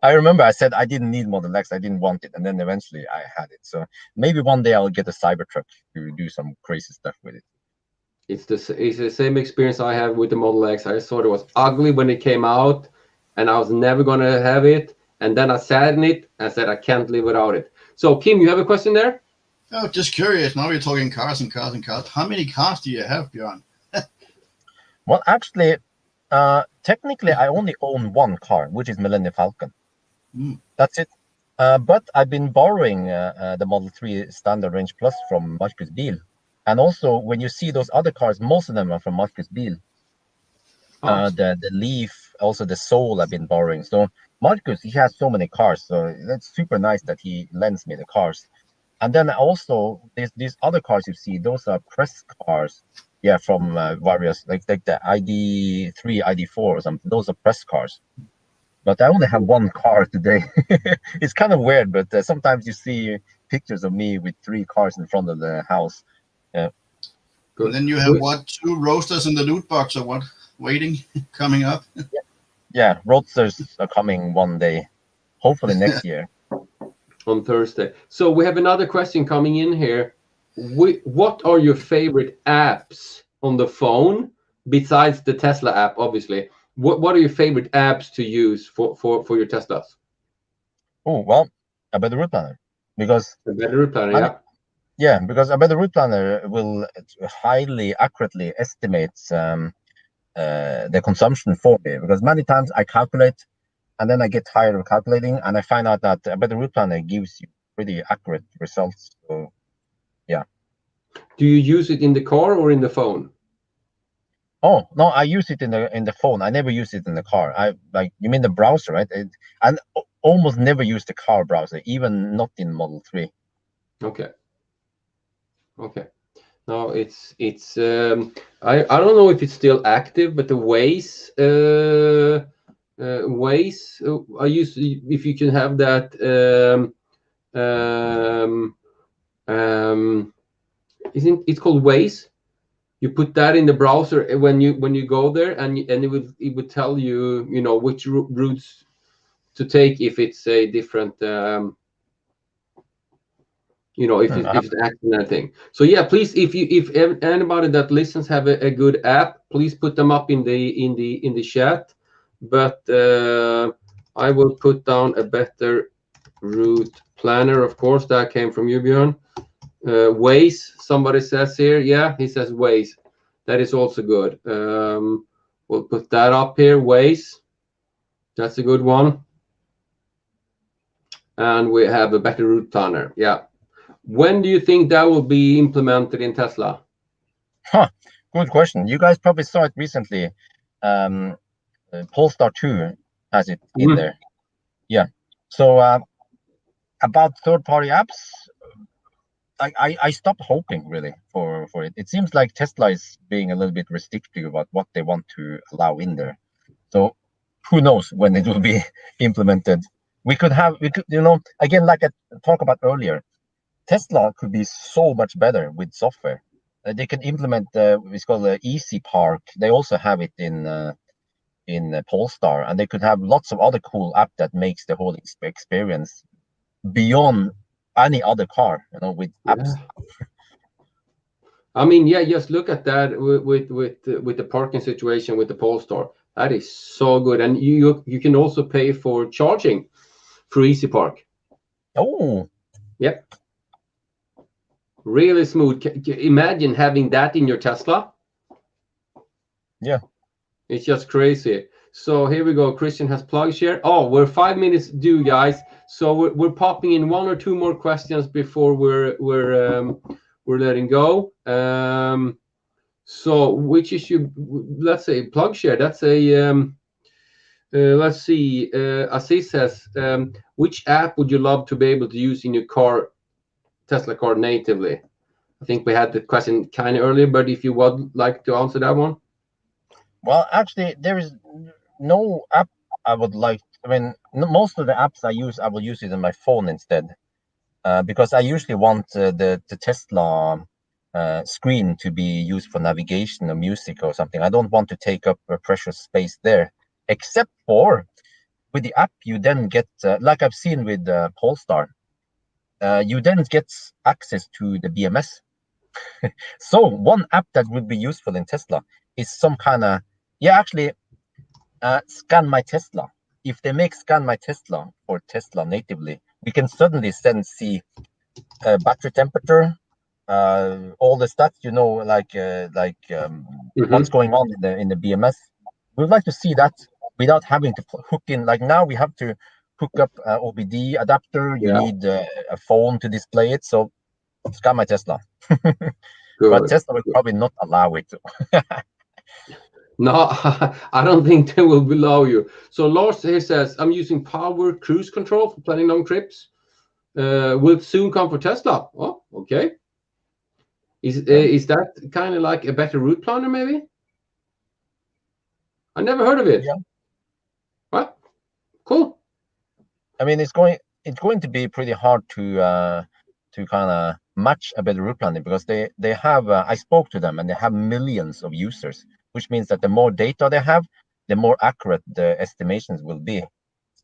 Speaker 7: I remember I said I didn't need Model X, I didn't want it, and then eventually I had it. So maybe one day I'll get a Cybertruck to do some crazy stuff with it.
Speaker 1: It's the same experience I have with the Model X. I thought it was ugly when it came out, and I was never gonna have it. And then I sat in it and said I can't live without it. So Kim, you have a question there?
Speaker 2: Oh, just curious. Now we're talking cars and cars and cars. How many cars do you have, Bjørn?
Speaker 7: Well, actually, technically, I only own one car, which is Millennium Falcon. That's it. But I've been borrowing the Model 3 Standard Range Plus from Marcus Bil. And also, when you see those other cars, most of them are from Marcus Bil. The Leaf, also the Soul I've been borrowing. So Marcus, he has so many cars, so that's super nice that he lends me the cars. And then also these other cars you see, those are press cars, from various like the ID3, ID4 or something. Those are press cars. But I only have one car today. It's kind of weird, but sometimes you see pictures of me with 3 cars in front of the house. Yeah.
Speaker 2: Good. And then you have 2 Roadsters in the loot box or what? Waiting, coming up.
Speaker 7: Yeah, Roadsters are coming one day, hopefully next year.
Speaker 1: On Thursday. So we have another question coming in here. What are your favorite apps on the phone besides the Tesla app? Obviously, what are your favorite apps to use for your Teslas?
Speaker 7: Oh well, a better route planner, because
Speaker 1: a better route planner,
Speaker 7: yeah, because a better route planner will highly accurately estimate the consumption for me, because many times I calculate and then I get tired of calculating, and I find out that a better route planner gives you pretty accurate results. So yeah.
Speaker 1: Do you use it in the car or in the phone?
Speaker 7: Oh no, I use it in the phone. I never use it in the car. You mean the browser, right? I almost never use the car browser, even not in Model 3.
Speaker 1: Okay. No, it's I don't know if it's still active, but the Waze I use, if you can have that isn't it's called Waze? You put that in the browser when you go there, and it would tell you which routes to take if it's a different if it's acting that thing. So yeah, please, if anybody that listens have a good app, please put them up in the chat. But I will put down a better route planner. Of course, that came from you, Bjørn. Waze, somebody says here. Yeah, he says Waze. That is also good. We'll put that up here. Waze. That's a good one. And we have a better route planner. Yeah. When do you think that will be implemented in Tesla?
Speaker 7: Good question. You guys probably saw it recently. Polestar 2 has it in there. Yeah. So about third-party apps, I stopped hoping really for it. It seems like Tesla is being a little bit restrictive about what they want to allow in there. So who knows when it will be implemented? We could again, like I talked about earlier, Tesla could be so much better with software. They can implement it's called the Easy Park. They also have it in Polestar, and they could have lots of other cool app that makes the whole experience beyond any other car, with apps.
Speaker 1: I mean, yeah, just look at that with the parking situation with the Polestar. That is so good, and you can also pay for charging through Easy Park.
Speaker 7: Oh,
Speaker 1: yep. Really smooth. Imagine having that in your Tesla.
Speaker 7: Yeah.
Speaker 1: It's just crazy. So here we go. Christian has plugs here. Oh, we're 5 minutes due, guys. So we're popping in 1 or 2 more questions before we're letting go. So which issue? Let's say plug share. That's a let's see. Aziz says, which app would you love to be able to use in your car? Tesla car natively. I think we had the question kind of earlier, but if you would like to answer that one.
Speaker 7: Well, actually, there is no app I would like. I mean, most of the apps I use, I will use it on my phone instead, because I usually want the Tesla screen to be used for navigation or music or something. I don't want to take up a precious space there, except for with the app, you then get, like I've seen with Polestar, you then get access to the BMS. So one app that would be useful in Tesla is some kind of, Scan My Tesla. If they make Scan My Tesla for Tesla natively, we can suddenly see battery temperature, all the stats, what's going on in the BMS. We'd like to see that without having to hook in. Like now we have to hook up OBD adapter. You need a phone to display it. So Scan My Tesla. But Tesla will probably not allow it.
Speaker 1: No, I don't think they will allow you. So Lars here says, I'm using power cruise control for planning long trips. Will soon come for Tesla. Oh, okay. Is that kind of like a better route planner, maybe? I never heard of it.
Speaker 7: Yeah.
Speaker 1: What? Cool.
Speaker 7: I mean, it's going to be pretty hard to kind of match a better route planning, because they have. I spoke to them, and they have millions of users, which means that the more data they have, the more accurate the estimations will be.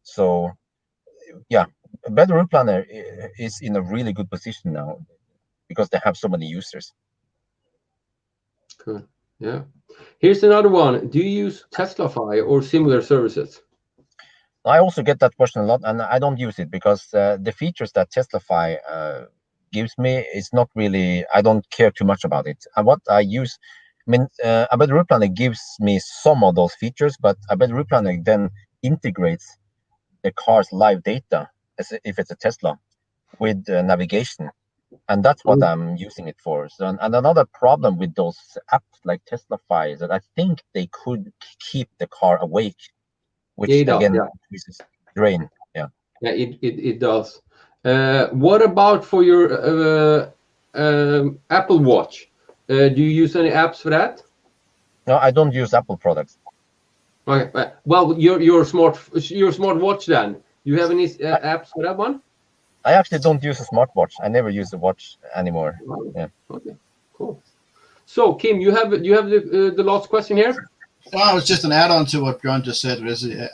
Speaker 7: So, yeah, a better route planner is in a really good position now because they have so many users.
Speaker 1: Cool. Yeah. Here's another one. Do you use Teslafy or similar services?
Speaker 7: I also get that question a lot, and I don't use it because the features that Teslafy gives me is not really. I don't care too much about it. And what I use. I mean, a better route planner gives me some of those features, but a better route planner then integrates the car's live data, as if it's a Tesla, with navigation. And that's what I'm using it for. So, and another problem with those apps like Tesla-Fi is that I think they could keep the car awake, which again increases drain. Yeah,
Speaker 1: it does. What about for your Apple Watch? Do you use any apps for that?
Speaker 7: No, I don't use Apple products.
Speaker 1: Okay, well, your smart watch then. Do you have any apps for that one?
Speaker 7: I actually don't use a smartwatch. I never use a watch anymore. Yeah.
Speaker 1: Okay, cool. So, Kim, you have the last question here.
Speaker 2: Well, it's just an add-on to what Bjørn just said.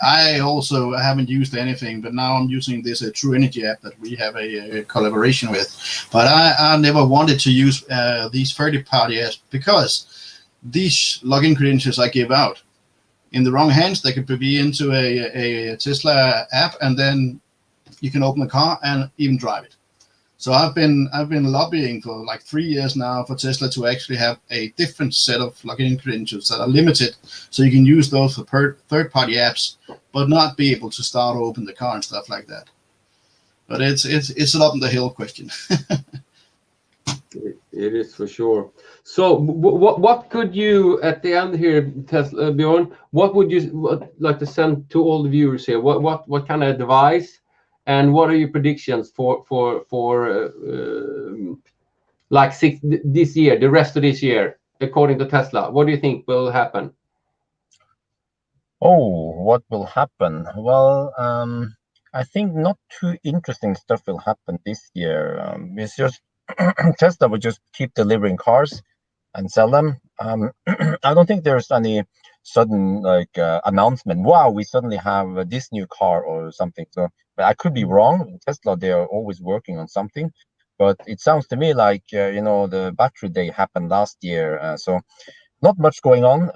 Speaker 2: I also haven't used anything, but now I'm using this True Energy app that we have a collaboration with. But I never wanted to use these third-party apps because these login credentials I give out in the wrong hands, they could be into a Tesla app, and then you can open the car and even drive it. So I've been lobbying for like 3 years now for Tesla to actually have a different set of login credentials that are limited, so you can use those for third-party apps, but not be able to start or open the car and stuff like that. But it's an up on the hill question.
Speaker 1: It is for sure. So what could you at the end here, Tesla Bjørn? What would you like to send to all the viewers here? What kind of advice? And what are your predictions for this year, the rest of this year, according to Tesla? What do you think will happen?
Speaker 7: Oh, what will happen? Well, I think not too interesting stuff will happen this year. It's just Tesla will just keep delivering cars and sell them. I don't think there's any sudden announcement. Wow, we suddenly have this new car or something. So, but I could be wrong. Tesla, they are always working on something. But it sounds to me like the battery day happened last year. So not much going on.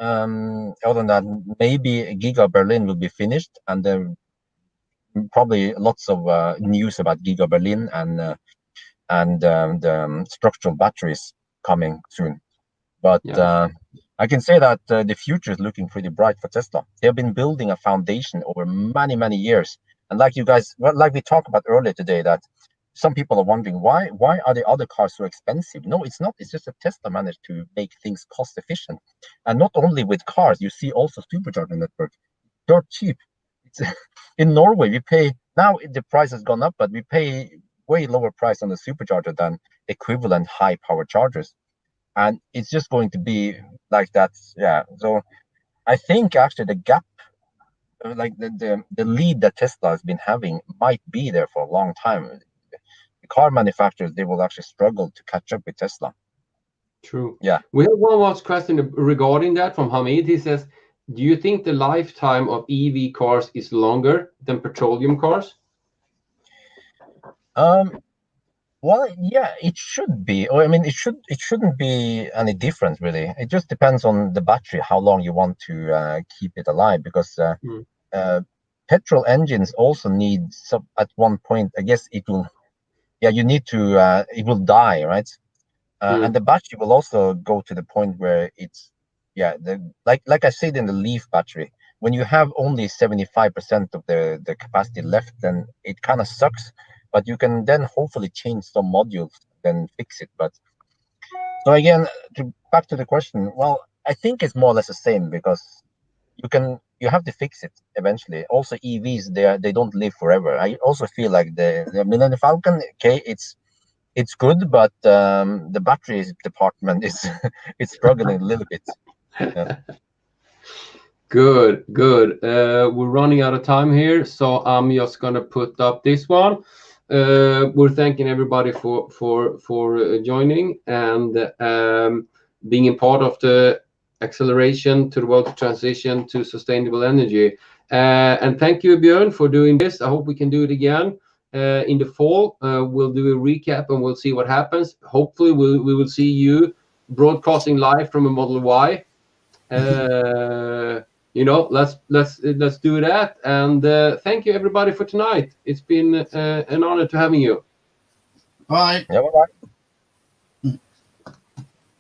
Speaker 7: Other than that, maybe Giga Berlin will be finished, and then probably lots of news about Giga Berlin and the structural batteries coming soon. But I can say that the future is looking pretty bright for Tesla. They've been building a foundation over many, many years. And like you guys, like we talked about earlier today, that some people are wondering why are the other cars so expensive? No, it's not. It's just that Tesla managed to make things cost efficient. And not only with cars, you see also supercharger network. They're cheap. In Norway, we pay, now the price has gone up, but we pay way lower price on the supercharger than equivalent high power chargers. And it's just going to be like that. Yeah. So I think actually the gap, like the lead that Tesla has been having, might be there for a long time. The car manufacturers, they will actually struggle to catch up with Tesla.
Speaker 1: True.
Speaker 7: Yeah.
Speaker 1: We have one last question regarding that from Hamid. He says, do you think the lifetime of EV cars is longer than petroleum cars?
Speaker 7: Well, yeah, it should be. Or I mean, it shouldn't be any different really. It just depends on the battery, how long you want to keep it alive, because petrol engines also need at one point, I guess it will. Yeah, you need to. It will die, right? And the battery will also go to the point where it's. Yeah, like I said in the Leaf battery, when you have only 75% of the capacity left, then it kind of sucks. But you can then hopefully change some modules, then fix it. But so again, back to the question. Well, I think it's more or less the same, because you have to fix it eventually. Also, EVs, they don't live forever. I also feel like the Millennium Falcon, okay, it's good, but the battery department is it's struggling a little bit. Yeah.
Speaker 1: Good. We're running out of time here, so I'm just gonna put up this one. We're thanking everybody for joining and being a part of the acceleration to the world transition to sustainable energy. And thank you, Bjørn, for doing this. I hope we can do it again in the fall. We'll do a recap and we'll see what happens. Hopefully, we will see you broadcasting live from a Model Y. Let's do that. And thank you everybody for tonight. It's been an honor to having you.
Speaker 2: Bye.
Speaker 7: Yeah, bye.